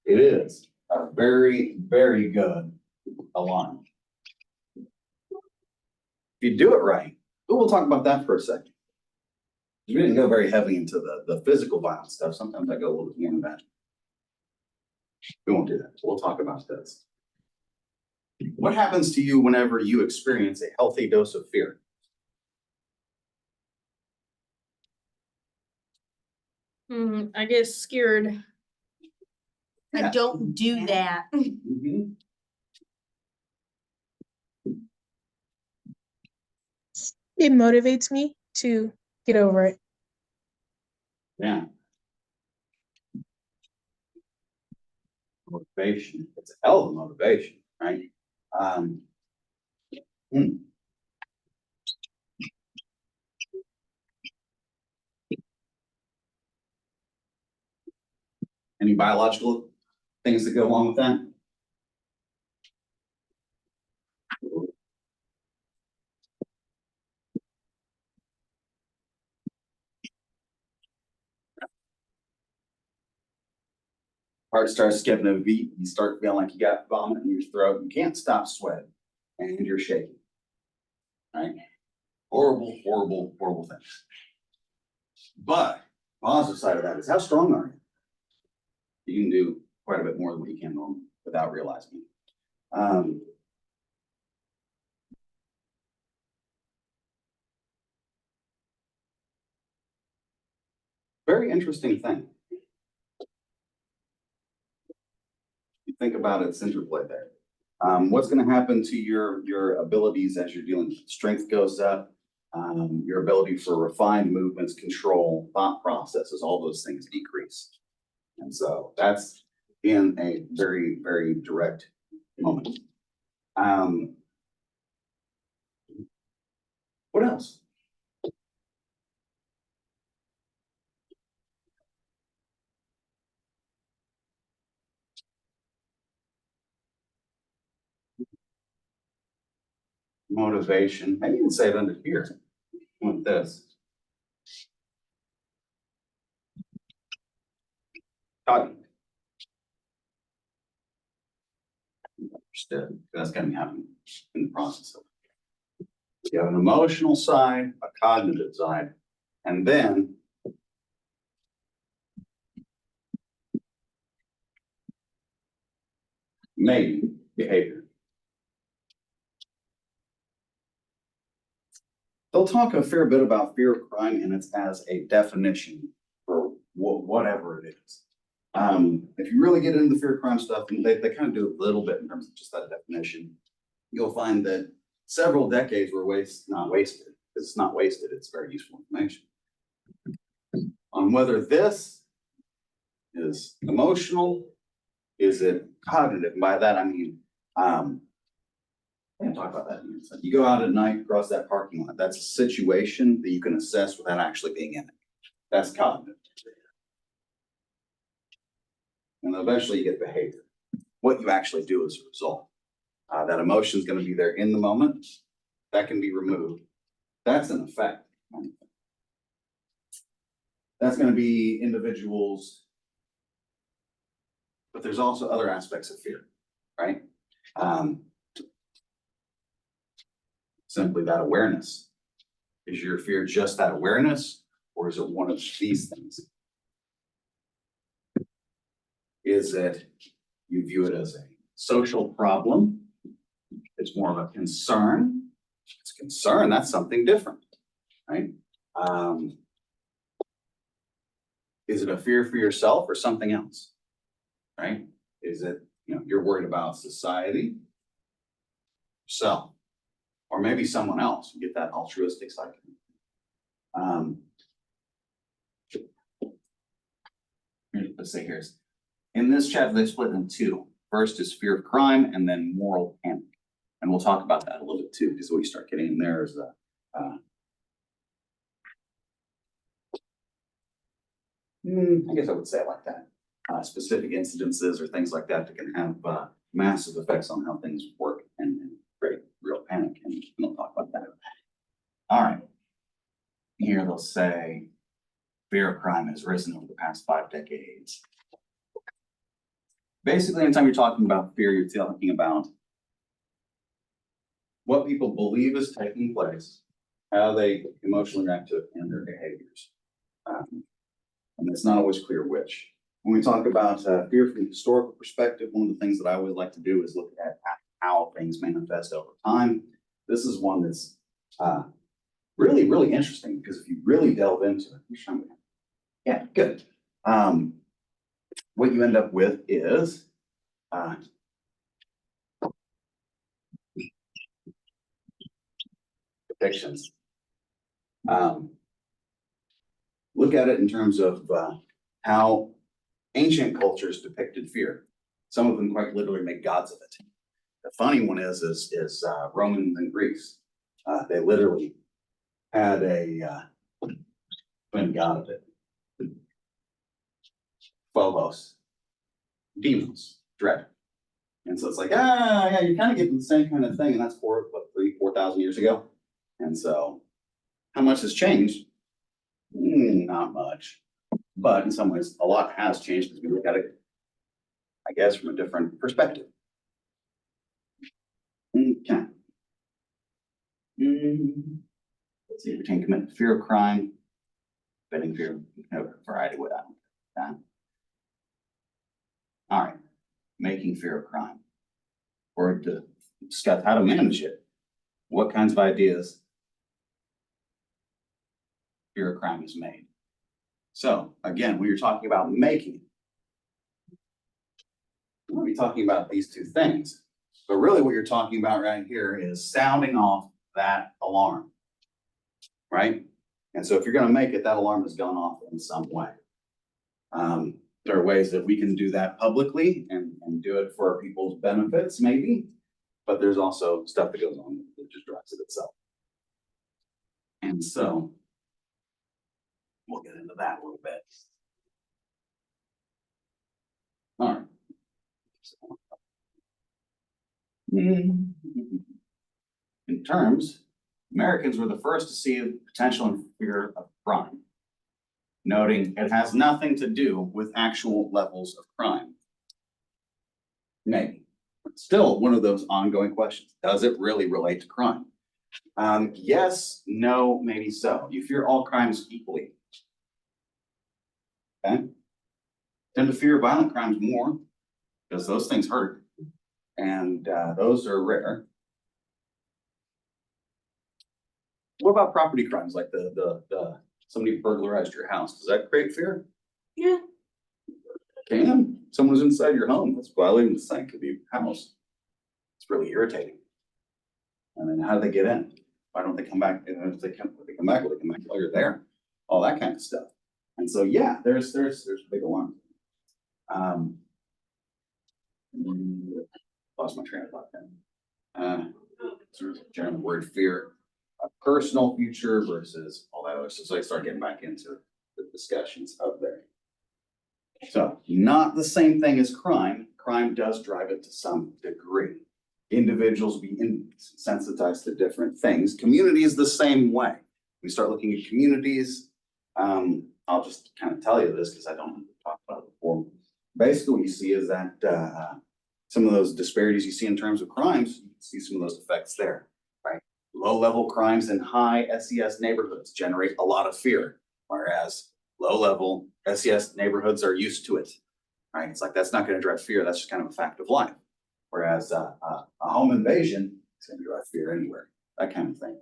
It is a very, very good alarm. If you do it right, we'll talk about that for a second. We didn't go very heavy into the physical violence stuff. Sometimes I go a little bit more than that. We won't do that. We'll talk about this. What happens to you whenever you experience a healthy dose of fear? I get scared. Yeah. I don't do that. Mhm. It motivates me to get over it. Yeah. Motivation, it's a hell of a motivation, right? Hmm. Any biological things that go along with that? Heart starts skipping a beat, you start feeling like you got vomit in your throat, you can't stop sweating, and you're shaking. Right? Horrible, horrible, horrible things. But positive side of that is how strong are you? You can do quite a bit more than what you can normally without realizing it. Very interesting thing. You think about its interplay there. What's going to happen to your abilities as you're dealing? Strength goes up. Your ability for refined movements, control, thought processes, all those things decrease. And so that's in a very, very direct moment. What else? Motivation. Maybe you can say it under here with this. Cognitive. Understood. That's going to happen in the process of it. You have an emotional side, a cognitive side, and then maybe behavior. They'll talk a fair bit about fear of crime, and it's as a definition for whatever it is. If you really get into the fear of crime stuff, and they kind of do a little bit in terms of just that definition, you'll find that several decades were not wasted. It's not wasted, it's very useful information. On whether this is emotional, is it cognitive? And by that I mean, I can talk about that in a second. You go out at night, across that parking lot, that's a situation that you can assess without actually being in it. That's cognitive. And eventually you get behavior, what you actually do as a result. That emotion is going to be there in the moment. That can be removed. That's an effect. That's going to be individuals, but there's also other aspects of fear, right? Simply that awareness. Is your fear just that awareness, or is it one of these things? Is it you view it as a social problem? It's more of a concern. It's a concern, that's something different, right? Is it a fear for yourself or something else, right? Is it, you're worried about society, yourself, or maybe someone else? You get that altruistic side. Let's say here's, in this chapter, they split in two. First is fear of crime, and then moral panic. And we'll talk about that a little bit too, because what you start getting in there is I guess I would say it like that. Specific incidences or things like that can have massive effects on how things work and create real panic. And we'll talk about that. All right. Here they'll say fear of crime has risen over the past 5 decades. Basically, anytime you're talking about fear, you're talking about what people believe is taking place, how they emotionally react to it, and their behaviors. And it's not always clear which. When we talk about fear from a historical perspective, one of the things that I always like to do is look at how things manifest over time. This is one that's really, really interesting because if you really delve into it, yeah, good. what you end up with is, depictions. Look at it in terms of, how ancient cultures depicted fear. Some of them quite literally make gods of it. The funny one is Romans and Greeks. They literally had a twin god of it. Phobos, demons, dread. And so it's like, yeah, you're kind of getting the same kind of thing, and that's 4,000 years ago. And so, how much has changed? Not much, but in some ways, a lot has changed because we look at it, I guess, from a different perspective. Okay. Let's see, retain commitment, fear of crime, betting fear, a variety with that. Okay. All right, making fear of crime. Or to discuss how to manage it. What kinds of ideas fear of crime is made. So again, we were talking about making. We'll be talking about these two things, but really what you're talking about right here is sounding off that alarm, right? And so if you're going to make it, that alarm has gone off in some way. There are ways that we can do that publicly and do it for people's benefits, maybe, but there's also stuff that goes on that just drives it itself. And so we'll get into that a little bit. All right. In terms, Americans were the first to see the potential and fear of crime, noting it has nothing to do with actual levels of crime. Maybe. Still one of those ongoing questions. Does it really relate to crime? Yes, no, maybe so. You fear all crimes equally. Okay. Tend to fear violent crimes more because those things hurt. And those are rare. What about property crimes like the somebody burglarized your house? Does that create fear? Yeah. Can. Someone's inside your home. That's violating the sanctity of the house. It's really irritating. And then how do they get in? Why don't they come back? And if they come back, will they come back while you're there? All that kind of stuff. And so yeah, there's big alarm. Lost my train of thought then. Sort of general word fear, a personal future versus all that other stuff. So I start getting back into the discussions of there. So not the same thing as crime. Crime does drive it to some degree. Individuals be sensitized to different things. Community is the same way. We start looking at communities. I'll just kind of tell you this because I don't talk about it before. Basically, what you see is that some of those disparities you see in terms of crimes, you see some of those effects there, right? Low-level crimes in high SES neighborhoods generate a lot of fear, whereas low-level SES neighborhoods are used to it, right? It's like, that's not going to drive fear. That's just kind of a fact of life. Whereas a home invasion is going to drive fear anywhere, that kind of thing.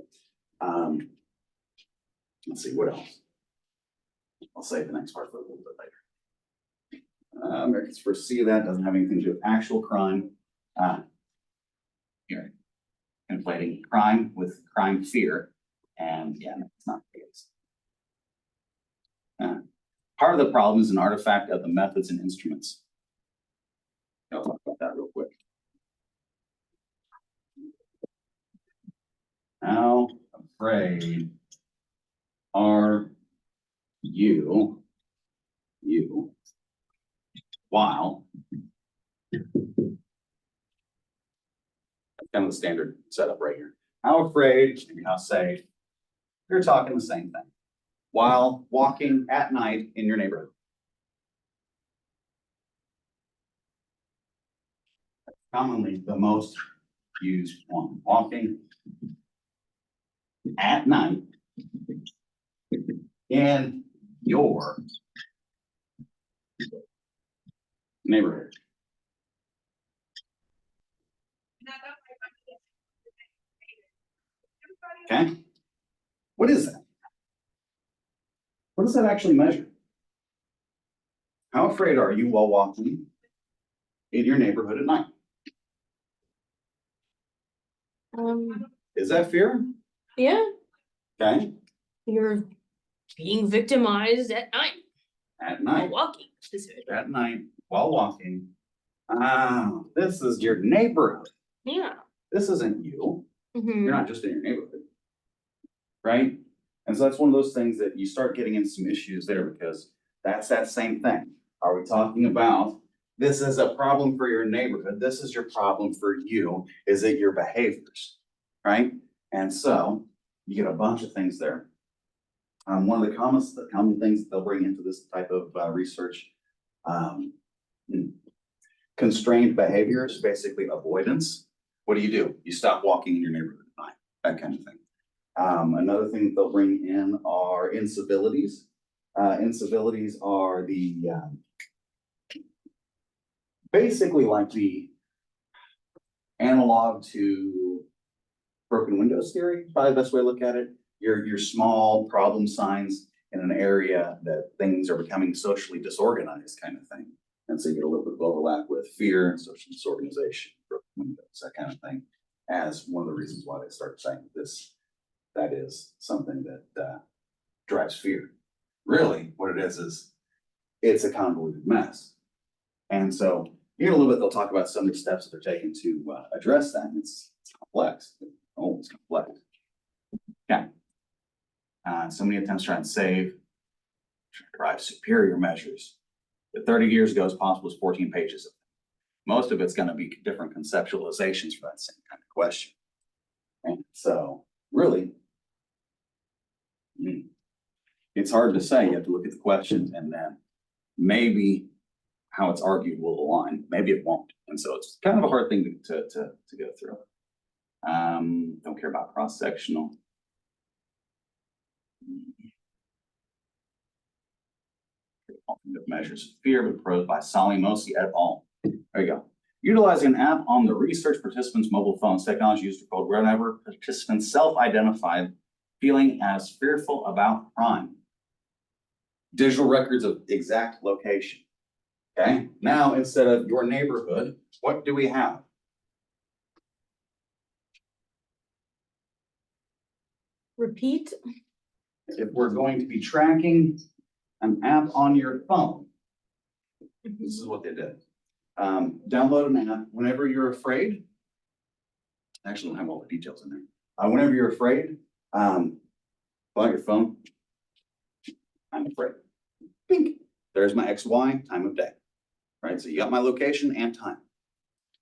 Let's see, what else? I'll save the next part for a little bit later. Americans foresee that doesn't have anything to do with actual crime. Here, conflating crime with crime fear, and yeah, that's not the case. Part of the problem is an artifact of the methods and instruments. I'll talk about that real quick. How afraid are you while that's kind of the standard setup right here. How afraid, maybe how safe, you're talking the same thing while walking at night in your neighborhood. That's commonly the most used one. Walking at night in your neighborhood. Okay. What is that? What does that actually measure? How afraid are you while walking in your neighborhood at night? Is that fear? Yeah, Okay, you're being victimized at night at while night, walking. specifically. at night, while walking. This is your neighborhood. Yeah. This isn't you. Mhm. You're not just in your neighborhood. Right? And so that's one of those things that you start getting into some issues there because that's that same thing. Are we talking about this is a problem for your neighborhood? This is your problem for you. Is it your behaviors? Right? And so you get a bunch of things there. One of the common things that they'll bring into this type of research, constrained behaviors, basically avoidance. What do? You stop walking in your neighborhood at night, that kind of thing. Another thing that they'll bring in are incivilities. Incivilities are the basically like the analog to broken windows theory, probably the best way to look at it. Your small problem signs in an area that things are becoming socially disorganized kind of thing. And so you get a little bit of overlap with fear and social disorganization, broken windows, that kind of thing, as one of the reasons why they start saying this. That is something that drives fear. Really, what it is it's a convoluted mess. And so here in a little bit, they'll talk about some of the steps that they're taking to address that. And it's complex. Oh, it's complex. Yeah. So many attempts trying to save, trying to drive superior measures. The 30 years ago, as possible, is 14 pages. Most of it's going to be different conceptualizations for that same kind of question. And so really, it's hard to say. You have to look at the questions and then maybe how it's argued will align. Maybe it won't. And so it's kind of a hard thing to go through. Don't care about cross-sectional. Alternative measures of fear, but proposed by Sally Mosi et al. There you go. Utilizing an app on the research participants' mobile phones, technology used to code whenever participants self-identified feeling as fearful about crime. Digital records of exact location. Okay, now instead of your neighborhood, what do we have? Repeat. If we're going to be tracking an app on your phone, this is what they did. Download an app whenever you're afraid. I actually don't have all the details in there. Whenever you're afraid, pull out your phone. I'm afraid. Bing. There's my XY time of day. Right, so you got my location and time.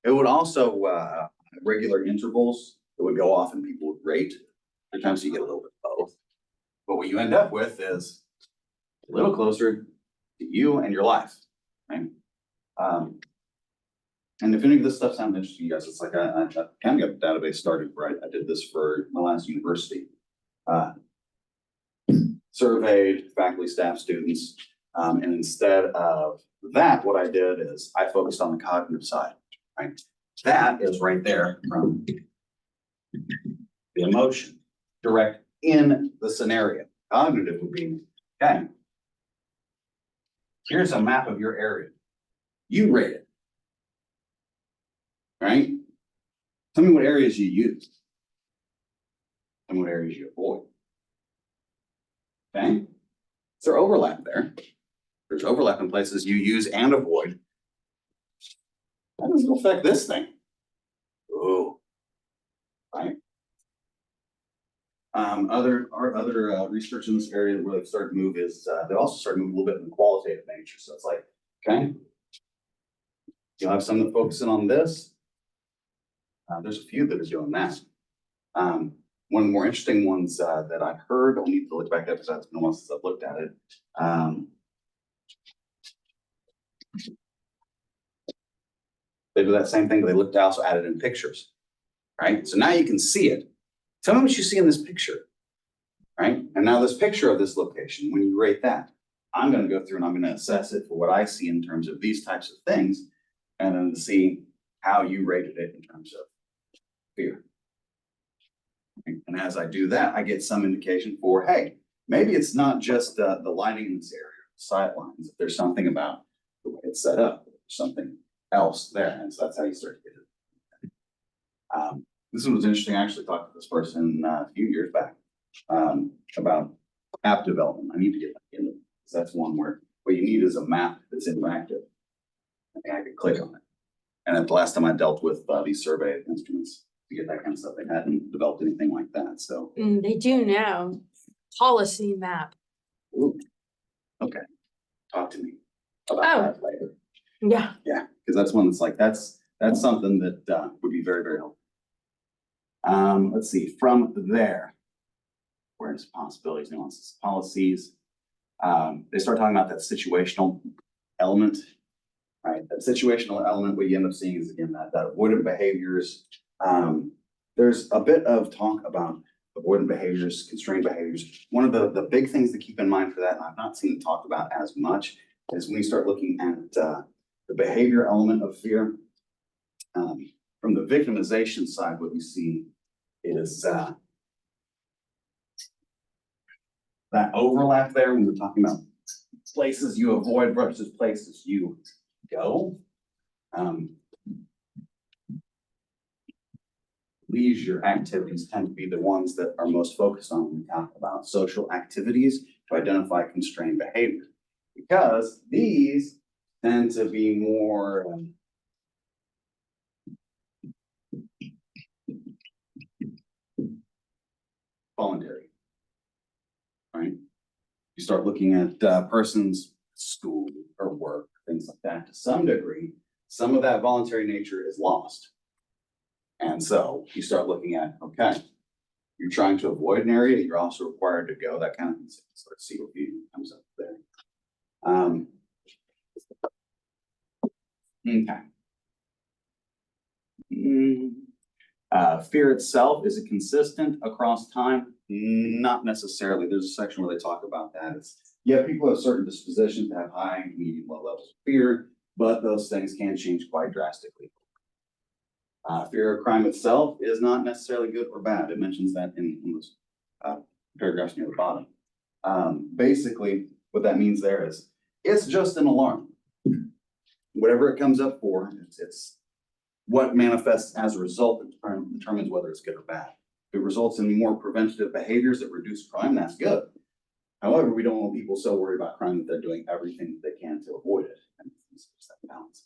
It would also at regular intervals, it would go off and people would rate. Sometimes you get a little bit of both. But what you end up with is a little closer to you and your life, right? And if any of this stuff sounds interesting, you guys, it's like I kind of got a database started, right? I did this for my last university. Surveyed faculty, staff, students, and instead of that, what I did is I focused on the cognitive side, right? That is right there from the emotion, direct in the scenario. Cognitive would be, okay, here's a map of your area. You rate it, right? Tell me what areas you use and what areas you avoid. Okay, is there overlap there? There's overlap in places you use and avoid. How does it affect this thing? Oh, right. Other research in this area where they've started to move is they also started moving a little bit in the qualitative nature. So it's like, okay, you'll have some that focus in on this. There's a few that are doing that. One of the more interesting ones that I've heard, I'll need to look back up because that's been a while since I've looked at it. They do that same thing, but they looked also added in pictures, right? So now you can see it. Tell me what you see in this picture, right? And now this picture of this location, when you rate that, I'm going to go through and I'm going to assess it for what I see in terms of these types of things, and then see how you rated it in terms of fear. And as I do that, I get some indication for, hey, maybe it's not just the lighting in this area, sight lines. If there's something about the way it's set up, there's something else there, and so that's how you start to get it. This one was interesting. I actually talked to this person a few years back about app development. I need to get back into it, because that's one where what you need is a map that's interactive. I think I could click on it. And at the last time I dealt with these survey instruments to get that kind of stuff, they hadn't developed anything like that, so. They do now. Policy map. Ooh. Okay, talk to me Oh. about that later. Yeah. Yeah, because that's one that's like, that's something that would be very, very helpful. Let's see, from there. Awareness, possibilities, nuances, policies. They start talking about that situational element. Right, that situational element, what you end up seeing is again, that avoidant behaviors. There's a bit of talk about avoidant behaviors, constrained behaviors. One of the big things to keep in mind for that, and I've not seen it talked about as much, is when you start looking at the behavior element of fear. From the victimization side, what you see is that overlap there when we're talking about places you avoid versus places you go. Leisure activities tend to be the ones that are most focused on when we talk about social activities to identify constrained behavior, because these tend to be more voluntary, right? You start looking at persons' school or work, things like that, to some degree, some of that voluntary nature is lost. And so you start looking at, okay, you're trying to avoid an area, you're also required to go, that kind of thing. So let's see what comes up there. Okay. Fear itself, is it consistent across time? Not necessarily. There's a section where they talk about that. You have people with certain dispositions that have high, medium, low levels of fear, but those things can change quite drastically. Fear of crime itself is not necessarily good or bad. It mentions that in those paragraphs near the bottom. Basically, what that means there is, it's just an alarm. Whatever it comes up for, it's what manifests as a result that determines whether it's good or bad. If it results in more preventative behaviors that reduce crime, that's good. However, we don't want people so worried about crime that they're doing everything that they can to avoid it. And it's that balance.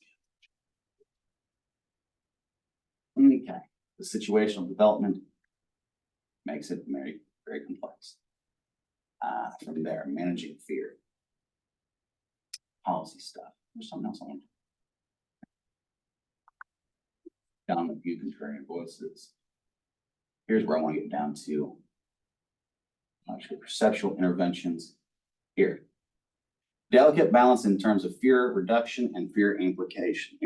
Okay, the situational development makes it very, very complex. From there, managing fear. Policy stuff. There's something else I want to down with few contrarian voices. Here's where I want to get down to. Actually, perceptual interventions here. Delicate balance in terms of fear reduction and fear amplification.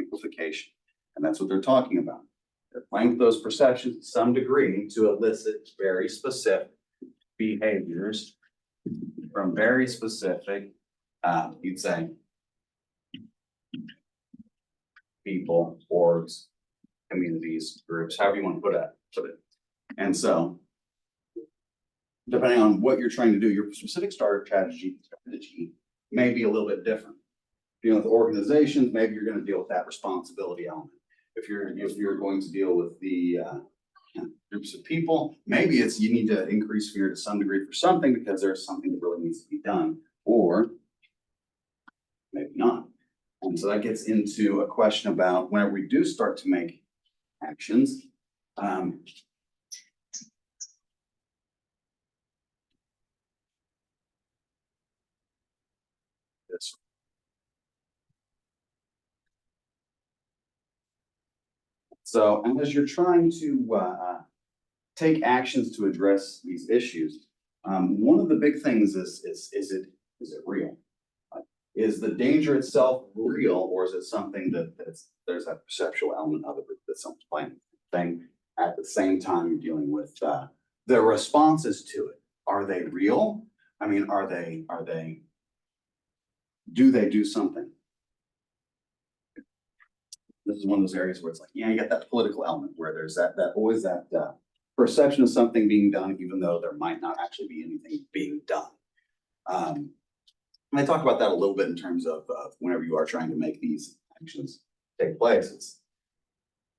And that's what they're talking about. They're playing with those perceptions to some degree to elicit very specific behaviors from very specific, you'd say, people, orgs, communities, groups, however you want to put it. And so, depending on what you're trying to do, your specific strategy may be a little bit different. Dealing with organizations, maybe you're going to deal with that responsibility element. If you're going to deal with the groups of people, maybe it's you need to increase fear to some degree for something because there's something that really needs to be done, or maybe not. And so that gets into a question about whenever we do start to make actions. This. So, and as you're trying to take actions to address these issues, one of the big things is it real? Is the danger itself real, or is it something there's that perceptual element of it that someone's playing thing at the same time you're dealing with the responses to it? Are they real? I mean, do they do something? This is one of those areas where it's like, yeah, you got that political element where there's that always that perception of something being done, even though there might not actually be anything being done. I talk about that a little bit in terms of whenever you are trying to make these actions take place, it's,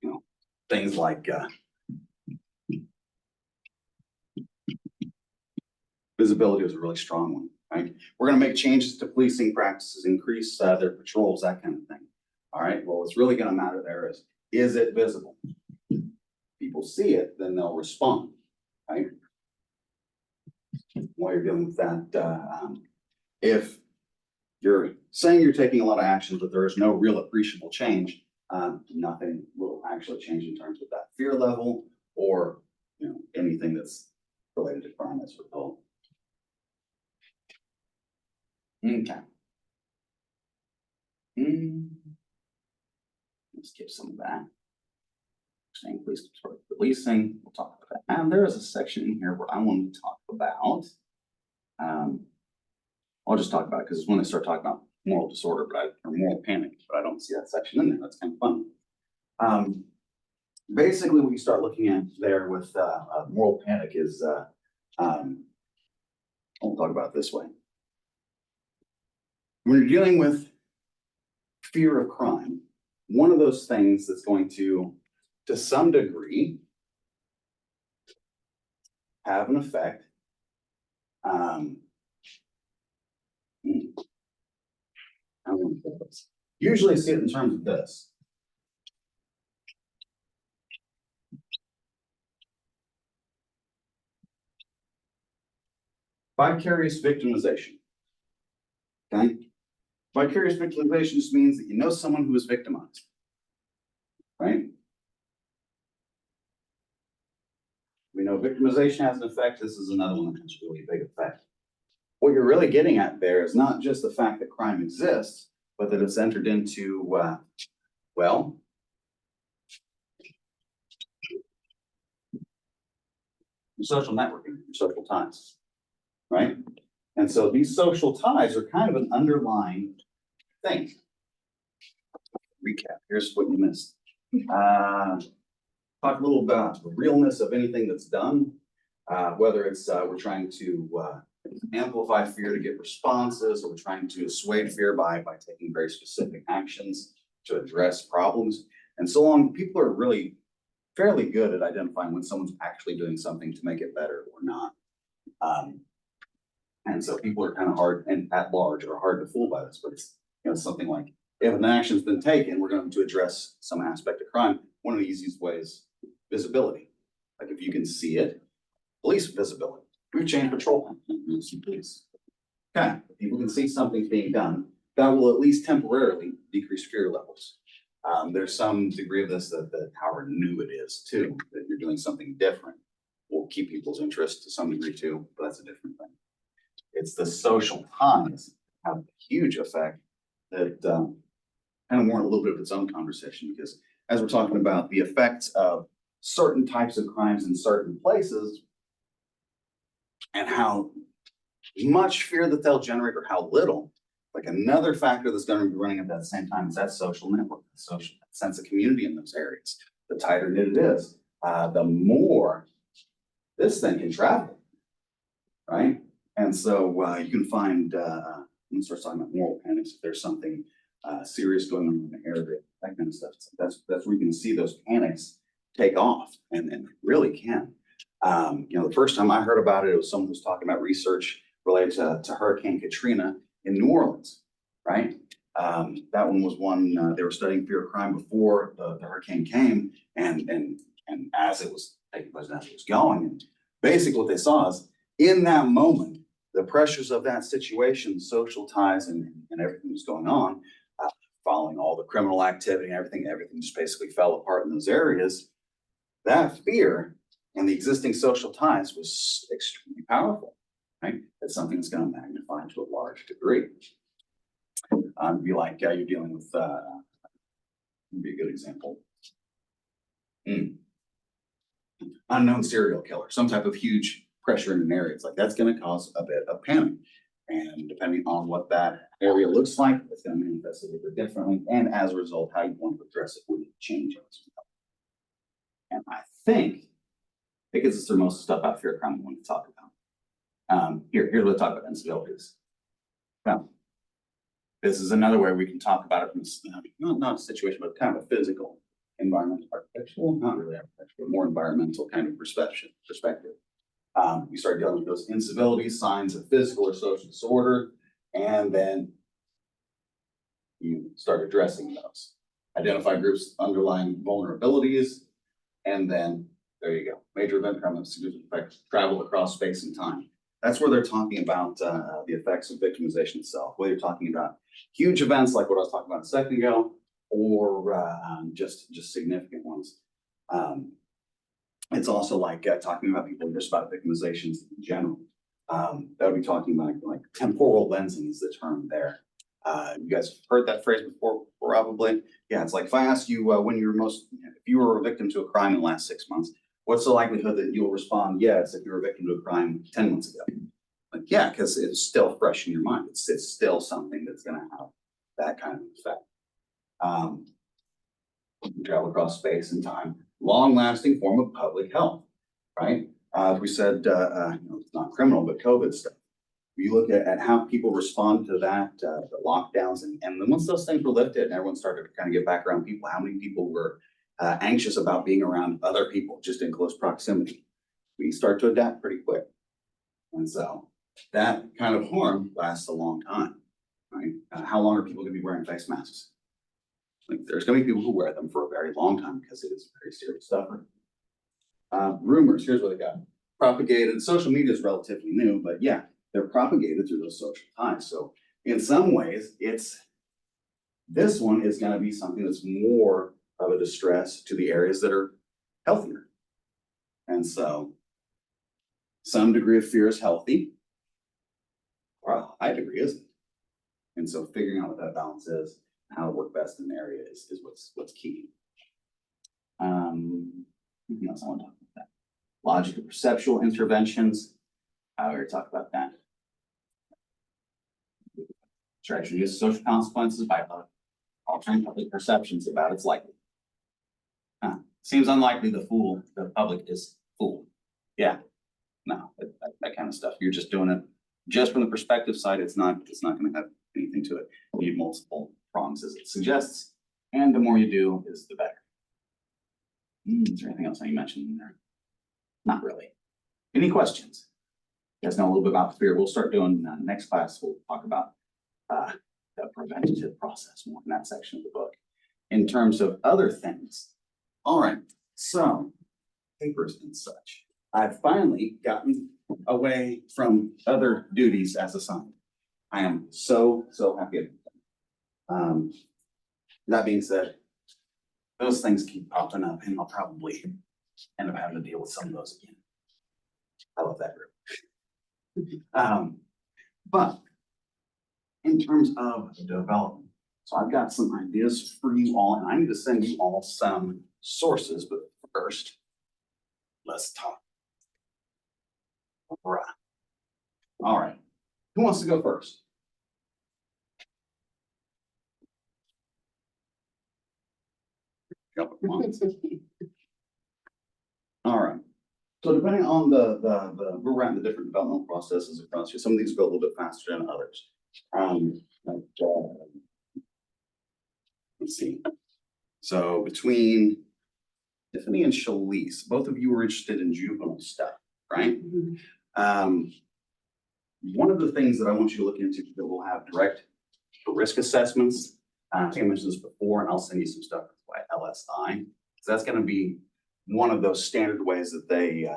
you know, things like visibility is a really strong one, right? We're gonna make changes to policing practices, increase their patrols, that kind of thing. All right, well, what's really gonna matter there is it visible? People see it, then they'll respond, right? While you're dealing with that, if you're saying you're taking a lot of actions, but there is no real appreciable change, nothing will actually change in terms of that fear level or, you know, anything that's related to crime as a result. Okay. Let's skip some of that. Saying police control policing, we'll talk about that. And there is a section in here where I want to talk about. I'll just talk about it because it's when I start talking about moral disorder, or moral panic, but I don't see that section in there. That's kind of fun. Basically, what you start looking at there with moral panic is, I'll talk about it this way. When you're dealing with fear of crime, one of those things that's going to some degree, have an effect. Usually see it in terms of this. Vicarious victimization. Okay? Vicarious victimization just means that you know someone who was victimized. Right? We know victimization has an effect. This is another one that has a really big effect. What you're really getting at there is not just the fact that crime exists, but that it's entered into, well, your social networking, your social ties, right? And so these social ties are kind of an underlying thing. Recap, here's what you missed. Talk a little about the realness of anything that's done, whether it's we're trying to amplify fear to get responses, or we're trying to assuage fear by taking very specific actions to address problems. And so long, people are really fairly good at identifying when someone's actually doing something to make it better or not. And so people are kind of hard and at large are hard to fool by this, but it's, you know, something like if an action's been taken, we're going to address some aspect of crime. One of the easiest ways, visibility. Like if you can see it, police visibility. We've changed patrol. Police. Okay, if people can see something being done, that will at least temporarily decrease fear levels. There's some degree of this that however new it is too, that you're doing something different will keep people's interest to some degree too, but that's a different thing. It's the social ties have a huge effect that kind of warrant a little bit of its own conversation, because as we're talking about the effects of certain types of crimes in certain places and how much fear that they'll generate or how little, like another factor that's going to be running at that same time is that social network, the social sense of community in those areas. The tighter knit it is, the more this thing can travel, right? And so you can find, when you start talking about moral panics, if there's something serious going on in the area, that kind of stuff, that's where you can see those panics take off, and really can. You know, the first time I heard about it was someone who was talking about research related to Hurricane Katrina in New Orleans, right? That one was one they were studying fear of crime before the hurricane came, and as it was taking place, as it was going, and basically what they saw is in that moment, the pressures of that situation, social ties, and everything that was going on, following all the criminal activity and everything just basically fell apart in those areas. That fear and the existing social ties was extremely powerful, right? It's something that's going to magnify to a large degree. Be like you're dealing with, would be a good example. Unknown serial killer, some type of huge pressure in an area. It's like that's going to cause a bit of panic. And depending on what that area looks like, it's going to manifest a little bit differently. And as a result, how you want to address it would change as well. And I think it gets us through most of the stuff about fear of crime we want to talk about. Here's what I talk about instabilities. Now, This is another way we can talk about it from, not a situation, but kind of a physical, environmental, architectural, not really architectural, more environmental kind of perspective. We start dealing with those incivilities, signs of physical or social disorder, and then you start addressing those. Identify groups' underlying vulnerabilities, and then there you go. Major event criminal significant effects travel across space and time. That's where they're talking about the effects of victimization itself. Whether you're talking about huge events like what I was talking about a second ago, or just significant ones. It's also like talking about people just about victimizations in general. That would be talking about like temporal lensing is the term there. You guys have heard that phrase before, probably. Yeah, it's like if I ask you when you were if you were a victim to a crime in the last 6 months, what's the likelihood that you'll respond yes if you were a victim to a crime 10 months ago? Like, yeah, because it's still fresh in your mind. It's still something that's going to have that kind of effect. Travel across space and time, long-lasting form of public health, right? We said, it's not criminal, but COVID stuff. You look at how people respond to that, the lockdowns, and then once those things were lifted and everyone started to kind of get back around people, how many people were anxious about being around other people just in close proximity? We start to adapt pretty quick. And so that kind of harm lasts a long time, right? How long are people gonna be wearing face masks? Like, there's gonna be people who wear them for a very long time because it is very serious stuff. Rumors, here's what they got. Propagated, social media is relatively new, but yeah, they're propagated through those social ties. So in some ways, this one is gonna be something that's more of a distress to the areas that are healthier. And so some degree of fear is healthy, or a high degree isn't. And so figuring out what that balance is, how to work best in the area is what's key. Anything else I want to talk about that? Logic of perceptual interventions. I already talked about that. Try to reduce social consequences by altering public perceptions about its likelihood. Seems unlikely the public is fooled. Yeah, no, that kind of stuff. You're just doing it just from the perspective side. It's not going to have anything to it. You need multiple prongs as it suggests, and the more you do is the better. Is there anything else I mentioned in there? Not really. Any questions? You guys know a little bit about fear. We'll start doing next class. We'll talk about the preventative process more in that section of the book. In terms of other things, all right. So papers and such. I've finally gotten away from other duties as assigned. I am so happy. That being said, those things keep popping up, and I'll probably end up having to deal with some of those again. I love that group. But in terms of development, so I've got some ideas for you all, and I need to send you all some sources, but first, let's talk. All right. Who wants to go first? Jump at once. All right. So depending on the where we're at in the different developmental processes across here, some of these go a little bit faster than others. Let's see. So between Tiffany and Shalise, both of you were interested in juvenile stuff, right? One of the things that I want you to look into that will have direct risk assessments. I think I mentioned this before, and I'll send you some stuff by LSI. So that's going to be one of those standard ways that they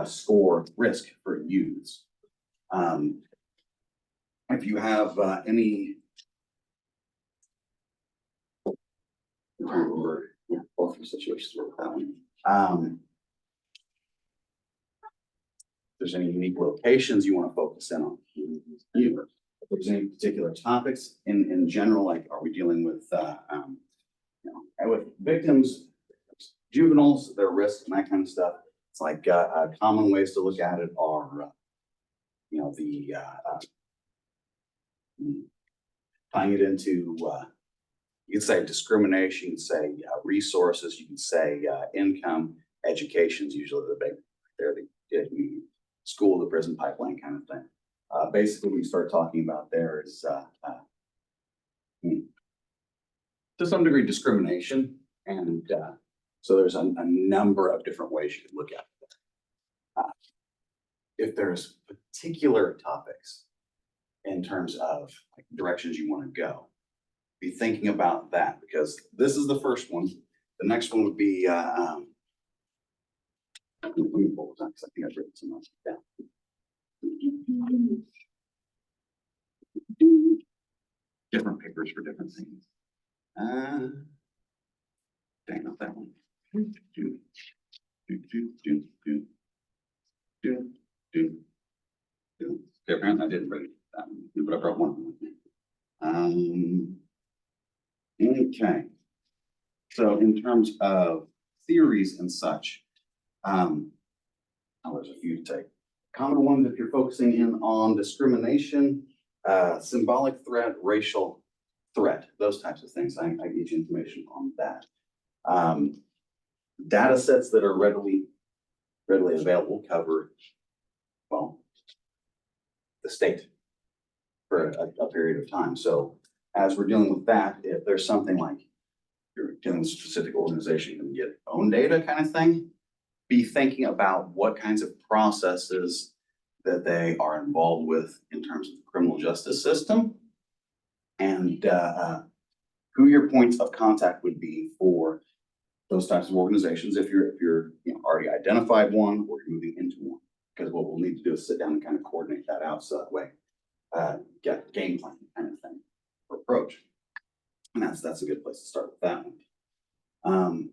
score risk for youths. If you have any, both your situations work that one. If there's any unique locations you want to focus in on, if there's any particular topics in general, like are we dealing with with victims, juveniles, their risk and that kind of stuff. It's like common ways to look at it are, tying it into, you can say discrimination, you can say resources, you can say income, education's usually the big, they're the school to prison pipeline kind of thing. Basically, we start talking about there is to some degree discrimination. And so there's a number of different ways you could look at it. If there's particular topics in terms of like directions you want to go, be thinking about that, because this is the first one. The next one would be, let me pull this up, 'cause I think I've written some of it down. Different papers for different things. Dang, not that one. Okay, apparently I didn't bring that one, but I brought one. Okay. So in terms of theories and such, oh, there's a few to take. Common ones, if you're focusing in on discrimination, symbolic threat, racial threat, those types of things. I get you information on that. Data sets that are readily available cover, well, the state for a period of time. So as we're dealing with that, if there's something like you're dealing with a specific organization and get own data kind of thing, be thinking about what kinds of processes that they are involved with in terms of the criminal justice system, and who your points of contact would be for those types of organizations if you're already identified one or you're moving into one. Because what we'll need to do is sit down and kind of coordinate that out so that way get game plan kind of thing or approach. And that's a good place to start with that one.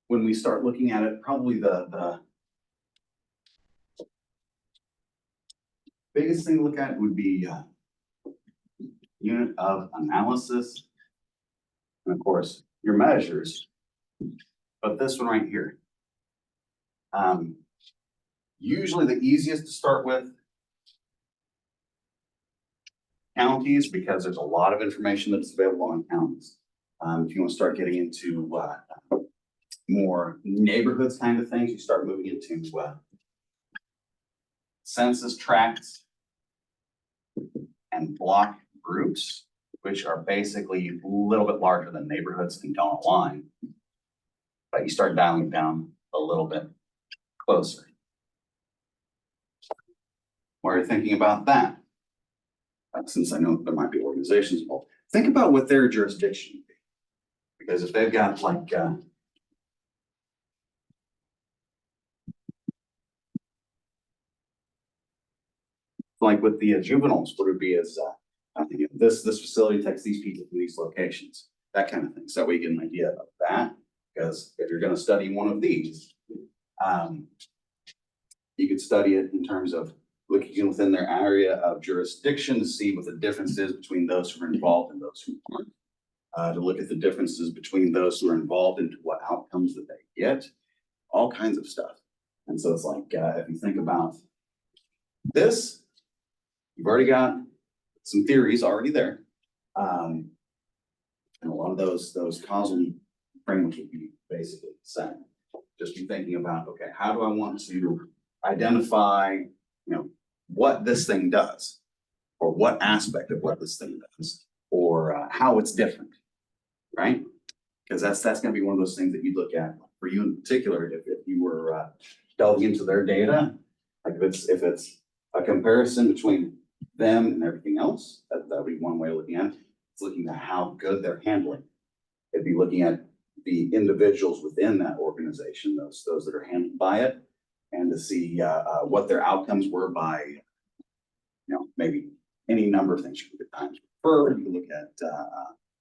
When we start looking at it, probably the biggest thing to look at would be unit of analysis. And of course, your measures, but this one right here. Usually the easiest to start with counties, because there's a lot of information that's available on counties. If you want to start getting into more neighborhoods kind of things, you start moving into census tracts and block groups, which are basically a little bit larger than neighborhoods and don't align. But you start dialing down a little bit closer. While you're thinking about that, since I know there might be organizations involved, think about what their jurisdiction would be. Because if they've got like with the juveniles, what it would be is this facility takes these people from these locations, that kind of thing. So that way you get an idea of that. Because if you're going to study one of these, you could study it in terms of looking within their area of jurisdiction to see what the difference is between those who are involved and those who aren't. To look at the differences between those who are involved and what outcomes that they get, all kinds of stuff. And so it's like, if you think about this, you've already got some theories already there. And a lot of those causal frameworks would be basically the same. Just be thinking about, okay, how do I want to identify, what this thing does, or what aspect of what this thing does, or how it's different, right? Because that's going to be one of those things that you look at for you in particular. If you were delving into their data, like if it's a comparison between them and everything else, that would be one way of looking at it. It's looking at how good they're handling. It'd be looking at the individuals within that organization, those that are handled by it, and to see what their outcomes were by, maybe any number of things. You can look at times referred, you can look at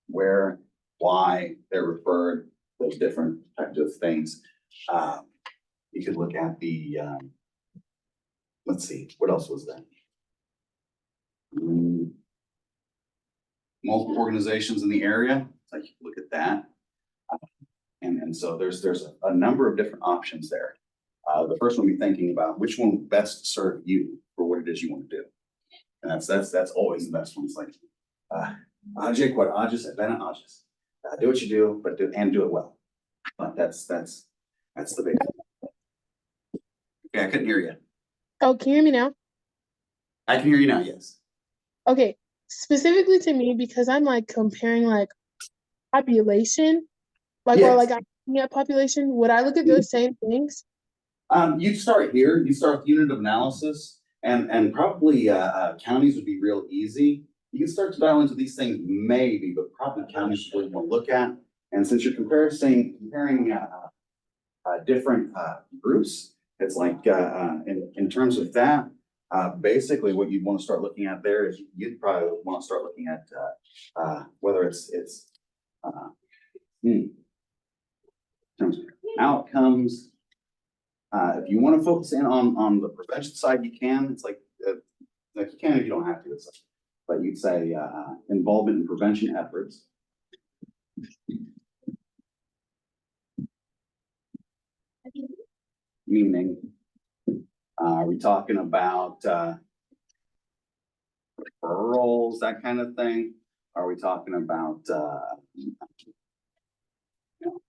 where, why they're referred, those different types of things. You could look at the, let's see, what else was that? Multiple organizations in the area, like you can look at that. And so there's a number of different options there. The first one, be thinking about which one will best serve you for what it is you want to do. And that's always the best one. It's like, Ajay Quad Ajas at Bennett Ajas. Do what you do, but do it well. But that's the big thing. Okay, I couldn't hear you. Oh, can you hear me now? I can hear you now, yes. Okay, specifically to me, because I'm like comparing like population, like, or Yes. like I'm looking at population, would I look at those same things? You start here, you start with unit of analysis, and probably, counties would be real easy. You can start to dial into these things maybe, but probably counties is what you want to look at. And since you're comparing, different, groups, it's like, in terms of that, basically what you'd want to start looking at there is you'd probably want to start looking at, whether it's, in terms of outcomes. If you want to focus in on the prevention side, you can. It's like you can if you don't have to. It's like, but you'd say involvement in prevention efforts. Meaning, are we talking about referrals, that kind of thing? Are we talking about you know,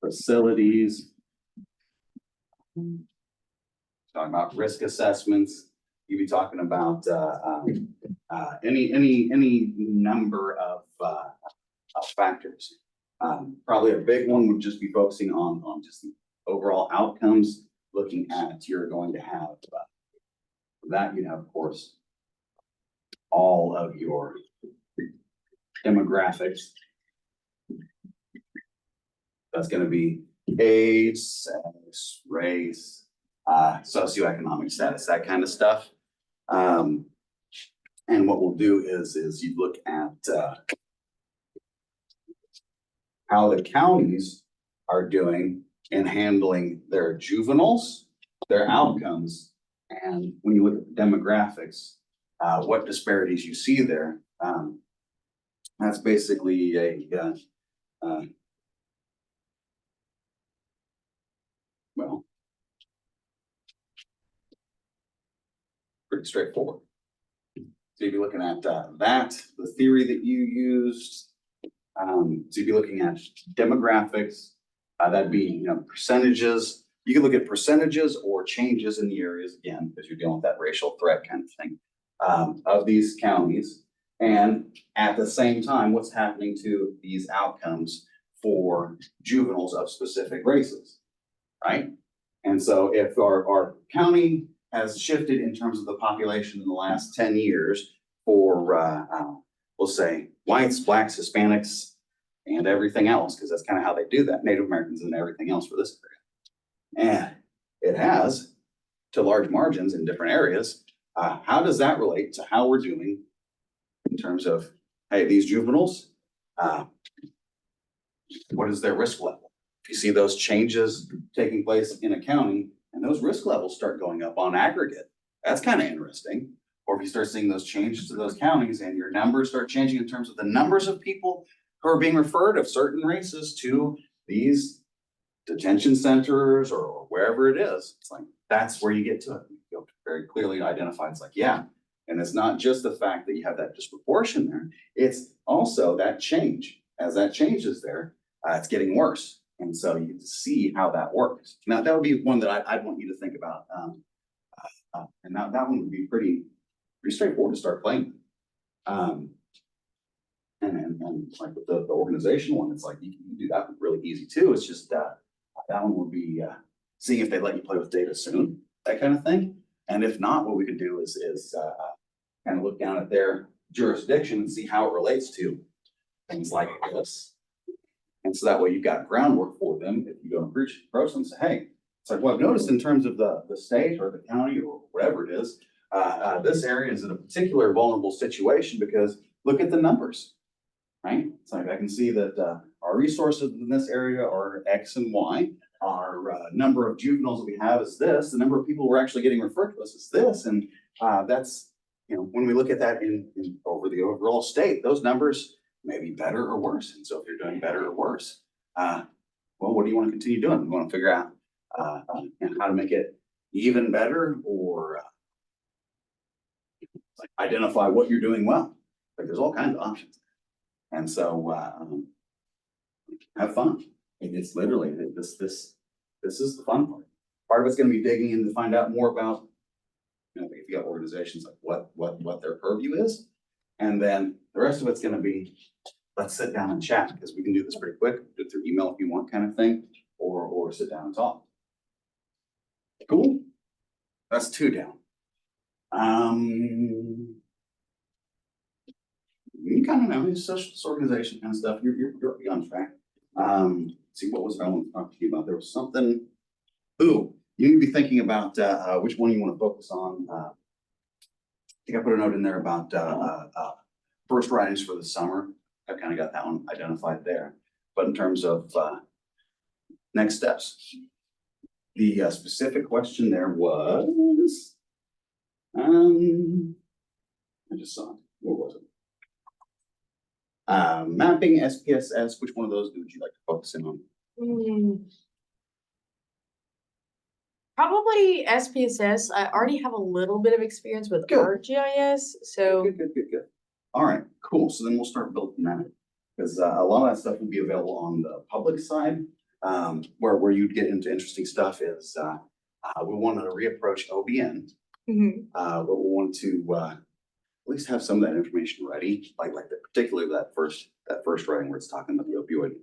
facilities? Talking about risk assessments, you'd be talking about any number of factors. Probably a big one would just be focusing on just the overall outcomes, looking at you're going to have that, you have, of course, all of your demographics. That's gonna be age, sex, race, socioeconomic status, that kind of stuff. And what we'll do is you look at how the counties are doing in handling their juveniles, their outcomes, and when you look at the demographics, what disparities you see there. That's basically well, pretty straightforward. So you'd be looking at that, the theory that you used. So you'd be looking at demographics. That'd be, percentages. You can look at percentages or changes in the areas again, because you're dealing with that racial threat kind of thing of these counties. And at the same time, what's happening to these outcomes for juveniles of specific races, right? And so if our county has shifted in terms of the population in the last 10 years for, we'll say, whites, blacks, Hispanics, and everything else, because that's kind of how they do that, Native Americans and everything else for this area. And it has, to large margins in different areas. How does that relate to how we're doing in terms of, hey, these juveniles, what is their risk level? If you see those changes taking place in a county and those risk levels start going up on aggregate, that's kind of interesting. Or if you start seeing those changes to those counties and your numbers start changing in terms of the numbers of people who are being referred of certain races to these detention centers or wherever it is, it's like, that's where you get to it. You go very clearly identify, it's like, yeah. And it's not just the fact that you have that disproportion there, it's also that change. As that changes there, it's getting worse. And so you get to see how that works. Now, that would be one that I'd want you to think about. And that one would be pretty straightforward to start playing. And like with the organization one, it's like you can do that really easy too. It's just that one would be seeing if they let you play with data soon, that kind of thing. And if not, what we could do is kind of look down at their jurisdiction and see how it relates to things like this. And so that way you've got groundwork for them. If you go and approach them and say, hey, it's like, well, I've noticed in terms of the state or the county or whatever it is, this area is in a particular vulnerable situation because look at the numbers, right? It's like, I can see that our resources in this area are X and Y. Our number of juveniles that we have is this. The number of people who are actually getting referred to us is this. And that's, when we look at that in over the overall state, those numbers may be better or worse. And so if you're doing better or worse, well, what do you want to continue doing? You want to figure out how to make it even better or like identify what you're doing well. Like there's all kinds of options. And so have fun. It's literally this is the fun part. Part of it's going to be digging in to find out more about, if you got organizations, like what their purview is. And then the rest of it's gonna be, let's sit down and chat, because we can do this pretty quick, do it through email if you want kind of thing, or sit down and talk. Cool? That's 2 down. You kind of know, it's social organization kind of stuff, you're on track. See, what was it I want to talk to you about? There was something, ooh, you need to be thinking about, which one you want to focus on. I think I put a note in there about, first writings for the summer. I've kind of got that one identified there. But in terms of, next steps, the specific question there was, I just saw it. What was it? Mapping, SPSS, which one of those would you like to focus in on? Probably SPSS. I already have a little bit of experience with Good. ArcGIS, so Good. All right, cool. So then we'll start building that. Because a lot of that stuff will be available on the public side. Where you'd get into interesting stuff is, we wanted to reapproach OBN. mhm, But we want to, at least have some of that information ready, particularly that first writing where it's talking about the opioid,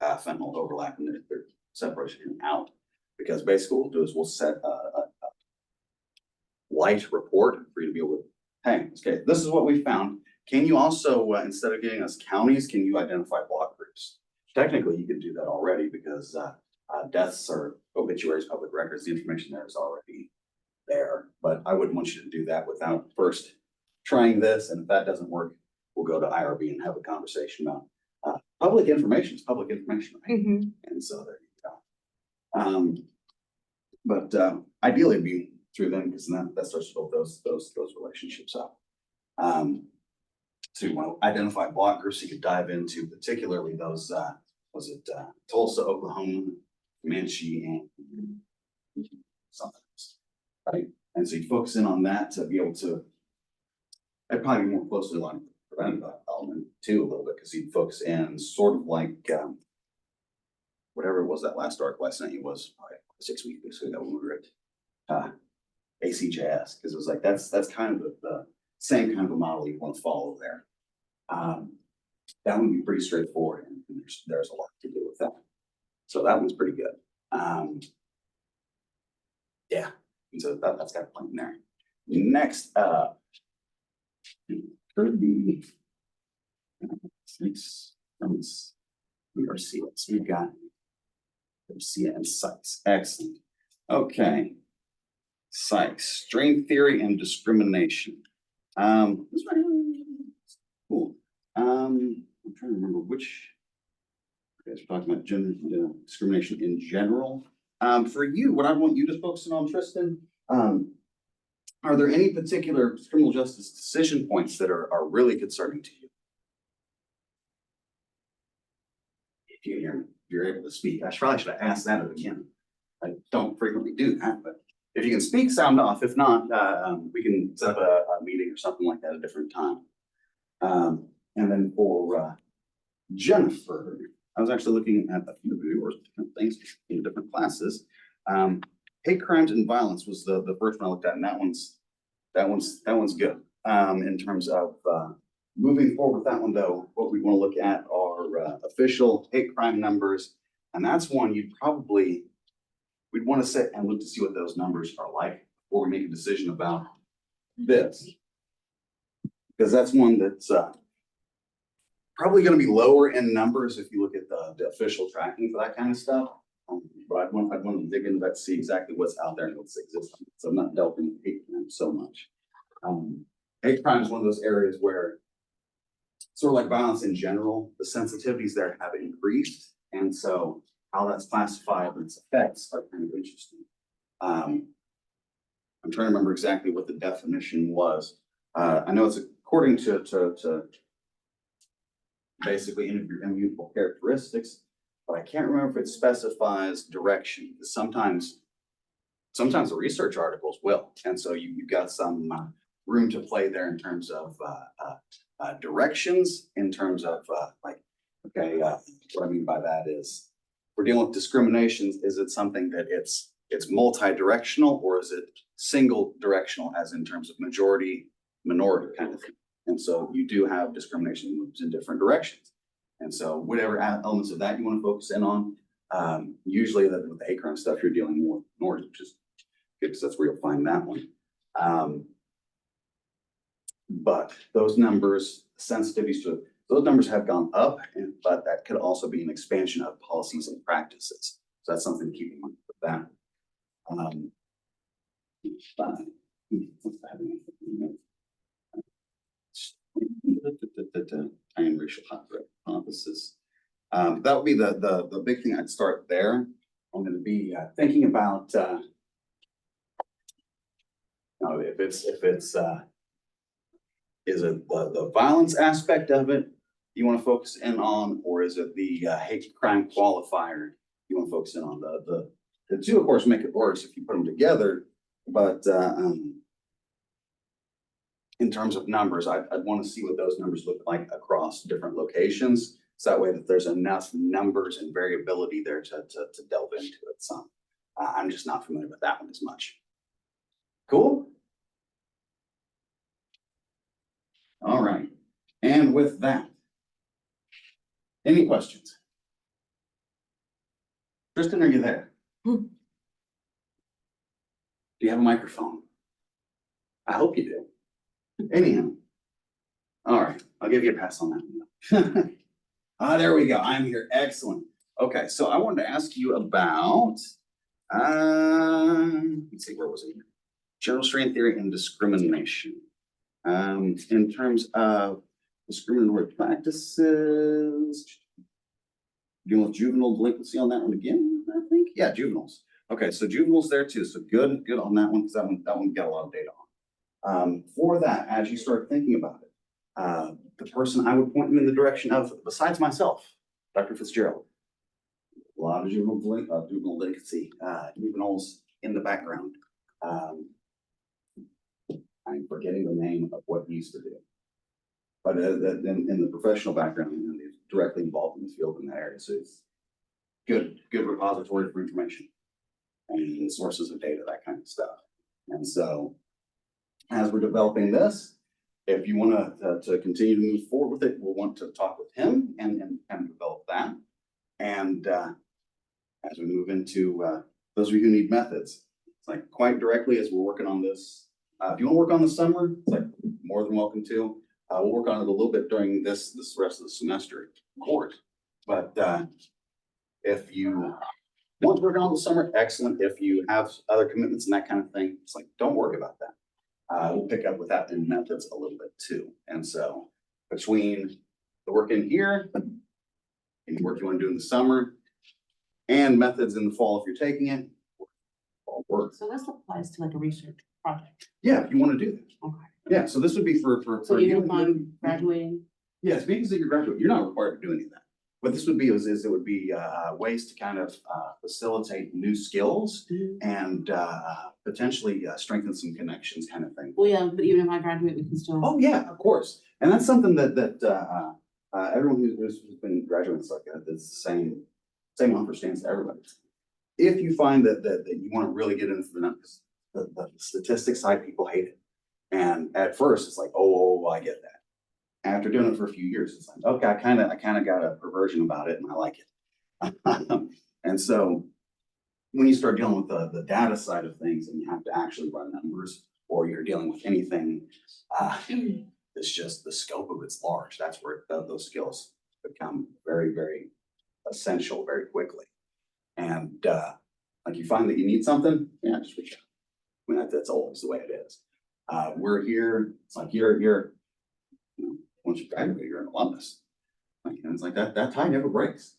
fentanyl overlap and their separation out. Because basically what we'll do is we'll set a light report for you to be able to, hey, okay, this is what we found. Can you also, instead of giving us counties, can you identify block groups? Technically, you can do that already because deaths or obituaries, public records, the information there is already there. But I wouldn't want you to do that without first trying this. And if that doesn't work, we'll go to IRB and have a conversation about public information is public information, right? mhm. And so there you go. But ideally it'd be through them because then that starts to build those relationships up. So you want to identify block groups you could dive into, particularly those, was it Tulsa, Oklahoma, Comanche, and something else, right? And so you focus in on that to be able to, I'd probably be more closely aligned with preventive element too, a little bit, because you'd focus in sort of like whatever it was that last arc last night, it was probably 6 weeks ago when we were at ACJS, because it was like that's kind of the same kind of a model you want to follow there. That would be pretty straightforward, and there's a lot to do with that. So that one's pretty good. Yeah, and so that's got a plan there. Next up, Kirby. We are CS. We've got Garcia and Sykes. Excellent. Okay. Sykes, strain theory and discrimination. This right here. Cool. I'm trying to remember which. You guys were talking about gender discrimination in general. For you, what I want you to focus on, Tristan, are there any particular criminal justice decision points that are really concerning to you? If you hear me, if you're able to speak, I probably should have asked that at the beginning. I don't frequently do that, but if you can speak, sound off. If not, we can set up a meeting or something like that at a different time. And then for Jennifer, I was actually looking at a few viewers, different things in different classes. Hate crimes and violence was the first one I looked at, and that one's good. In terms of moving forward with that one, though, what we want to look at are official hate crime numbers, and that's one we'd want to sit and look to see what those numbers are like before we make a decision about this, because that's one that's probably going to be lower in numbers if you look at the official tracking for that kind of stuff. But I'd want to dig into that to see exactly what's out there and what's existing. So I'm not delving into hate crime so much. Hate crime is one of those areas where, sort of like violence in general, the sensitivities there have increased, and so how that's classified and its effects are kind of interesting. I'm trying to remember exactly what the definition was. I know it's according to basically immutable characteristics, but I can't remember if it specifies direction. Sometimes the research articles will, and so you've got some room to play there in terms of directions, in terms of what I mean by that is, we're dealing with discriminations. Is it something that it's multi-directional, or is it single directional as in terms of majority, minority kind of thing. And so you do have discrimination moves in different directions. And so whatever elements of that you want to focus in on, usually with the hate crime stuff, you're dealing more with minorities, which is good because that's where you'll find that one. But those numbers, sensitivities to those numbers have gone up, but that could also be an expansion of policies and practices. So that's something to keep in mind with that. And racial hypothesis. That would be the big thing. I'd start there. I'm going to be thinking about if it's is it the violence aspect of it you want to focus in on, or is it the hate crime qualifier you want to focus in on? The two, of course, make it worse if you put them together, but in terms of numbers, I'd want to see what those numbers look like across different locations. So that way that there's enough numbers and variability there to delve into it some. I'm just not familiar with that one as much. Cool. All right. And with that, any questions? Tristan, are you there? Do you have a microphone? I hope you do. Anyhow. All right, I'll give you a pass on that one. There we go. I'm here. Excellent. Okay, so I wanted to ask you about, let's see, where was it? General strain theory and discrimination. In terms of discriminatory practices, dealing with juvenile delinquency on that one again, I think. Yeah, juveniles. Okay, so juveniles there too. So good on that one, because that one got a lot of data on. For that, as you start thinking about it, the person I would point you in the direction of, besides myself, Dr. Fitzgerald, a lot of juvenile delinquency, juveniles in the background. I'm forgetting the name of what he used to do. But in the professional background, he's directly involved in the field in that area. So it's good repository for information and sources of data, that kind of stuff. And so as we're developing this, if you want to continue to move forward with it, we'll want to talk with him and kind of develop that. And as we move into those of you who need methods, it's like quite directly as we're working on this. If you want to work on the summer, it's like more than welcome to. We'll work on it a little bit during this rest of the semester course. But if you want to work on the summer, excellent. If you have other commitments and that kind of thing, it's like, don't worry about that. We'll pick up with that in methods a little bit too. And so between the work in here and the work you want to do in the summer and methods in the fall, if you're taking it, all work. So this applies to like a research project. Yeah, if you want to do that. Okay. Yeah, so this would be for So you. even if I'm graduating, Yes, because you're graduate, you're not required to do any of that. What this would be is it would be ways to kind of facilitate new skills and potentially strengthen some connections kind of thing. well, yeah, but even if I graduate, we can still. Oh, yeah, of course. And that's something that everyone who's been graduating like that, that's the same understands to everybody. If you find that you want to really get into the numbers, the statistics side, people hate it. And at first it's like, oh, I get that. After doing it for a few years, it's like, okay, I kind of got a perversion about it and I like it. And so when you start dealing with the data side of things and you have to actually run numbers, or you're dealing with anything, it's just the scope of it's large. That's where those skills become very, very essential very quickly. And like you find that you need something, yeah, just reach out. I mean, that's always the way it is. We're here. It's like you're you know, once you graduate, you're an alumnus. Like, and it's like that tie never breaks.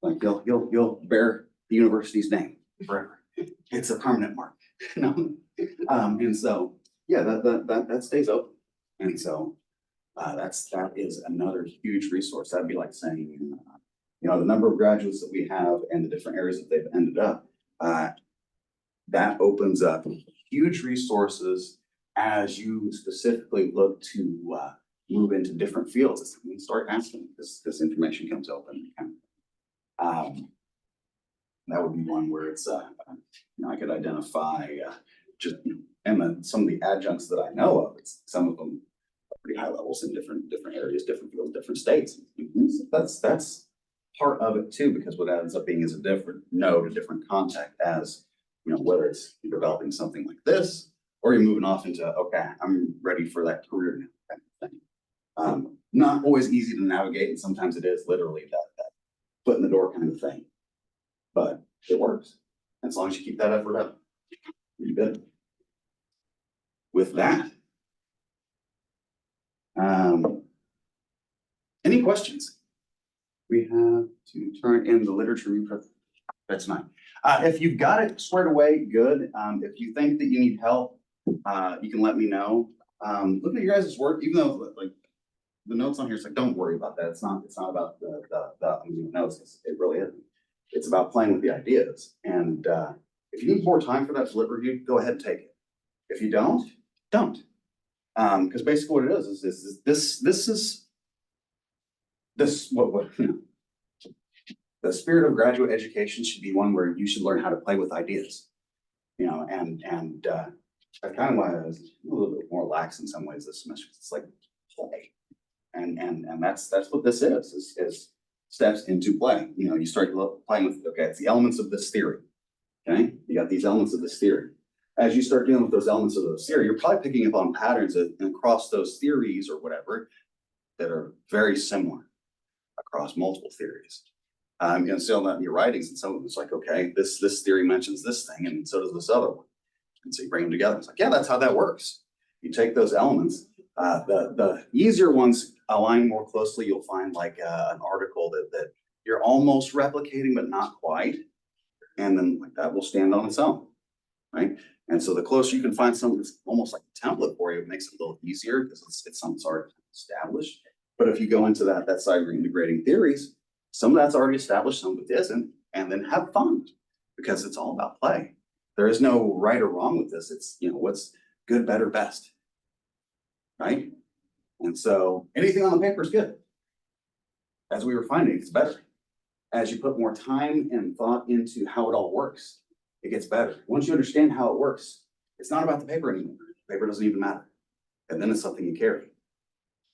Like you'll bear the university's name forever. It's a permanent mark. You know? And so yeah, that stays open. And so that is another huge resource. That'd be like saying, you know, the number of graduates that we have and the different areas that they've ended up, that opens up huge resources as you specifically look to move into different fields. It's when you start asking, this information comes open. That would be one where it's, you know, I could identify just And then some of the adjuncts that I know of, some of them are pretty high levels in different areas, different fields, different states. That's part of it too, because what ends up being is a different node, a different contact, as you know, whether it's you're developing something like this, or you're moving off into, okay, I'm ready for that career now, kind of thing. Not always easy to navigate, and sometimes it is literally that foot in the door kind of thing. But it works. As long as you keep that effort up, you're good. With that, any questions? We have to turn in the literature review. That's fine. If you've got it squared away, good. If you think that you need help, you can let me know. Looking at your guys' work, even though like the notes on here, it's like, don't worry about that. It's not about the notes. It really isn't. It's about playing with the ideas. And if you need more time for that lit review, go ahead and take it. If you don't. Because basically what it is this what you know, the spirit of graduate education should be one where you should learn how to play with ideas. You know, and that's kind of why I was a little bit more lax in some ways this semester. It's like play. And that's what this is steps into play. You know, you start playing with, okay, it's the elements of this theory. Okay, you got these elements of this theory. As you start dealing with those elements of those theory, you're probably picking up on patterns across those theories or whatever that are very similar across multiple theories. And still not in your writings, and some of it's like, okay, this theory mentions this thing, and so does this other one. And so you bring them together. It's like, yeah, that's how that works. You take those elements. The easier ones align more closely. You'll find like an article that you're almost replicating, but not quite. And then like that will stand on its own, right? And so the closer you can find something that's almost like a template for you, it makes it a little easier because it's something that's already established. But if you go into that side where you're integrating theories, some of that's already established, some of it isn't, and then have fun because it's all about play. There is no right or wrong with this. It's, you know, what's good, better, best, right? And so anything on the paper is good. As we were finding, it's better. As you put more time and thought into how it all works, it gets better. Once you understand how it works, it's not about the paper anymore. The paper doesn't even matter. And then it's something you carry.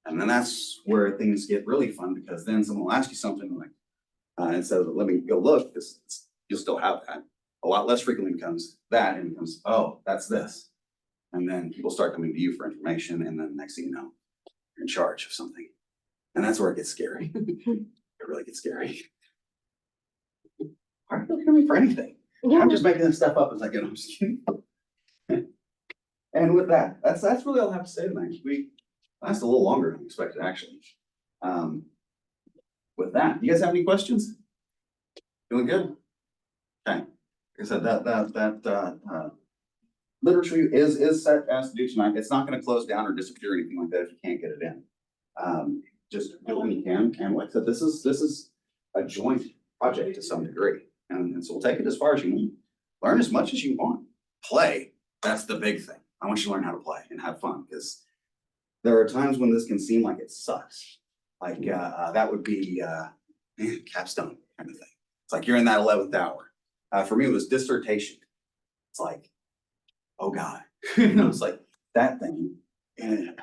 And then that's where things get really fun, because then someone will ask you something like, instead of let me go look, you'll still have that. A lot less frequently becomes that, and becomes, oh, that's this. And then people start coming to you for information, and then next thing you know, you're in charge of something. And that's where it gets scary. It really gets scary. Why are you looking at me for anything? I'm just making this stuff up as I get. I'm just kidding. And with that, that's really all I have to say tonight. We last a little longer than expected, actually. With that, you guys have any questions? Doing good? Okay. Like I said, that literature review is set as to do tonight. It's not going to close down or disappear or anything like that if you can't get it in. Just do it when you can. And like I said, this is a joint project to some degree. And so we'll take it as far as you need. Learn as much as you want. Play. That's the big thing. I want you to learn how to play and have fun, because there are times when this can seem like it sucks. Like that would be capstone kind of thing. It's like you're in that 11th hour. For me, it was dissertation. It's like, oh God, you know, it's like that thing. And it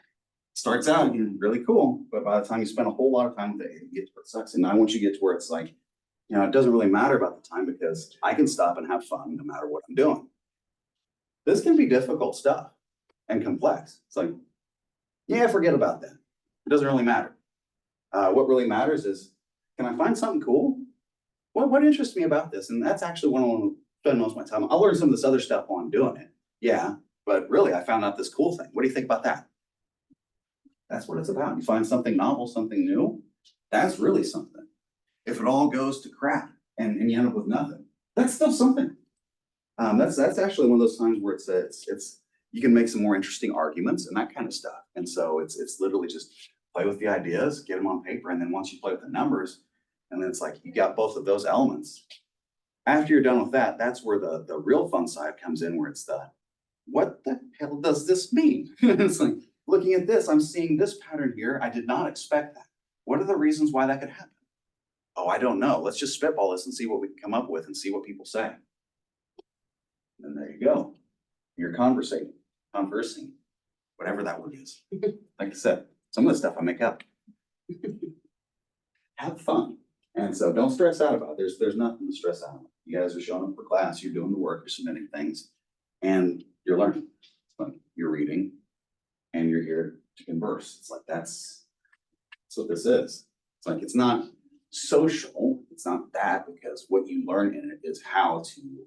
starts out really cool, but by the time you spend a whole lot of time with it, you get to where it sucks. And I want you to get to where it's like, you know, it doesn't really matter about the time, because I can stop and have fun no matter what I'm doing. This can be difficult stuff and complex. It's like, yeah, forget about that. It doesn't really matter. What really matters is, can I find something cool? What interests me about this? And that's actually what I want to spend most of my time. I'll learn some of this other stuff while I'm doing it. Yeah, but really, I found out this cool thing. What do you think about that? That's what it's about. You find something novel, something new. That's really something. If it all goes to crap and you end up with nothing, that's still something. That's actually one of those times where it's you can make some more interesting arguments and that kind of stuff. And so it's literally just play with the ideas, get them on paper, and then once you play with the numbers, and then it's like you got both of those elements. After you're done with that, that's where the real fun side comes in, where it's what the hell does this mean? It's like, looking at this, I'm seeing this pattern here. I did not expect that. What are the reasons why that could happen? Oh, I don't know. Let's just spitball this and see what we can come up with and see what people say. And there you go. You're conversating. conversing, whatever that word is. Like I said, some of the stuff I make up. Have fun. And so don't stress out about it. There's nothing to stress out about. You guys are showing up for class, you're doing the work, you're submitting things, and you're learning. Like you're reading and you're here to converse. It's like that's what this is. It's like it's not social, it's not that, because what you learn in it is how to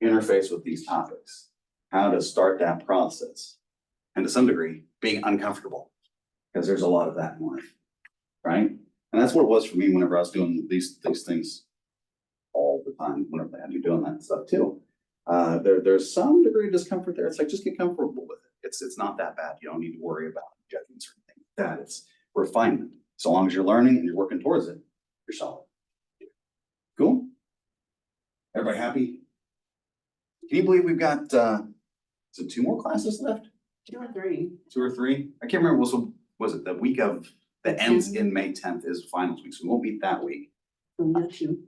interface with these topics, how to start that process, and to some degree, being uncomfortable, because there's a lot of that in life, right? And that's what it was for me whenever I was doing these things all the time, whenever they had you doing that stuff too. There's some degree of discomfort there. It's like, just get comfortable with it. It's not that bad. You don't need to worry about judgments or anything like that. It's refinement. So long as you're learning and you're working towards it, you're solid. Cool? Everybody happy? Can you believe we've got, is it 2 more classes left? 2 or 3. 2 or 3? I can't remember. Was it the week of that ends in May 10th is finals week, so we won't meet that week. So we got 2.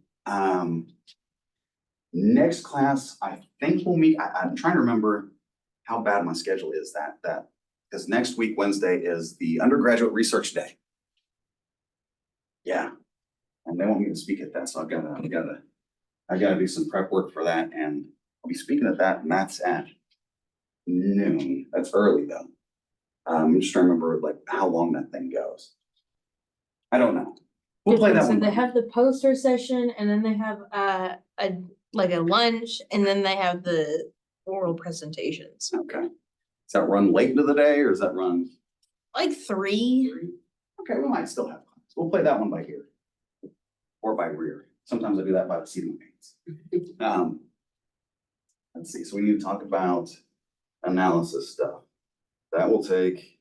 Next class, I think we'll meet. I'm trying to remember how bad my schedule is because next week, Wednesday, is the undergraduate research day. Yeah, and they want me to speak at that, so I gotta do some prep work for that, and I'll be speaking at that, and that's at noon. That's early though. I'm just trying to remember like how long that thing goes. I don't know. We'll play that So one. they have the poster session and then they have a lunch and then they have the oral presentations. Okay. Does that run late into the day or does that run? Like 3. Okay, we might still have class. We'll play that one by ear. Or by rear. Sometimes I do that by the seat of my pants. Let's see, so we need to talk about analysis stuff. That will take,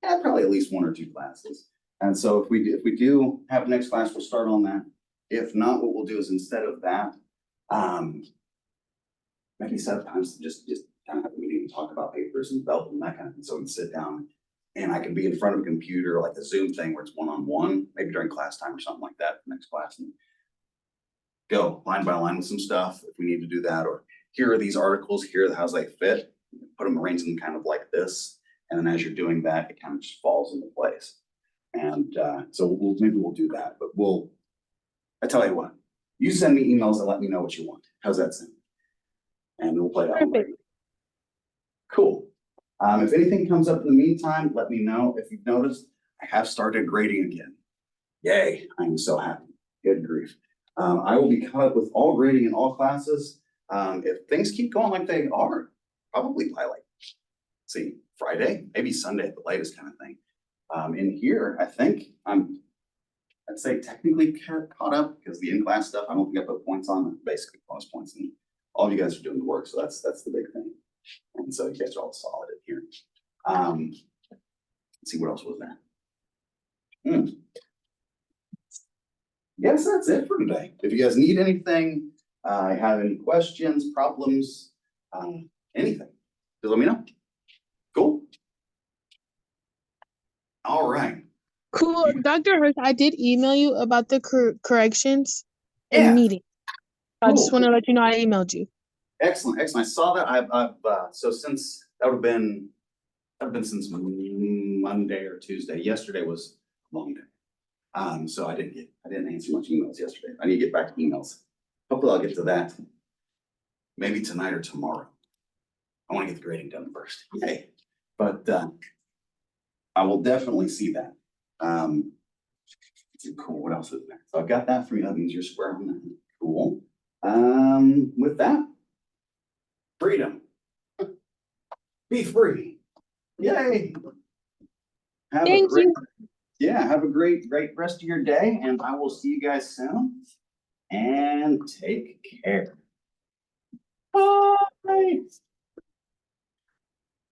probably at least 1 or 2 classes. And so if we do have next class, we'll start on that. If not, what we'll do is instead of that, maybe set up times to just kind of have a meeting and talk about papers and develop and that kind of thing. So we can sit down and I can be in front of a computer, like a Zoom thing where it's one-on-one, maybe during class time or something like that for next class, and go line by line with some stuff if we need to do that. Or here are these articles, here are how they fit, put them, arrange them kind of like this. And then as you're doing that, it kind of just falls into place. And so maybe we'll do that, but I tell you what, you send me emails and let me know what you want. How's that sound? And we'll play that one later. Cool. If anything comes up in the meantime, let me know. If you've noticed, I have started grading again. Yay, I'm so happy. Good grief. I will be caught up with all grading in all classes. If things keep going like they are, probably by Friday, maybe Sunday at the latest kind of thing. In here, I think I'd say technically caught up because the in-class stuff, I don't think I put points on, basically bonus points, and all of you guys are doing the work, so that's the big thing. And so you guys are all solid in here. Let's see, what else was there? Yes, that's it for today. If you guys need anything, have any questions, problems, anything, just let me know. Cool. All right. Cool. Dr. Hurst, I did email you about the corrections Yeah. and meeting. I just Cool. want to let you know I emailed you. Excellent, excellent. I saw that. So since that would have been since Monday or Tuesday. Yesterday was a long day. So I didn't answer much emails yesterday. I need to get back to emails. Hopefully I'll get to that maybe tonight or tomorrow. I want to get the grading done first. Yay. But I will definitely see that. Cool. What else is there? So I've got that for you. That means you're square on that. Cool. With that, freedom. Be free. Yay. Thank you. Yeah, have a great rest of your day, and I will see you guys soon. And take care. Bye.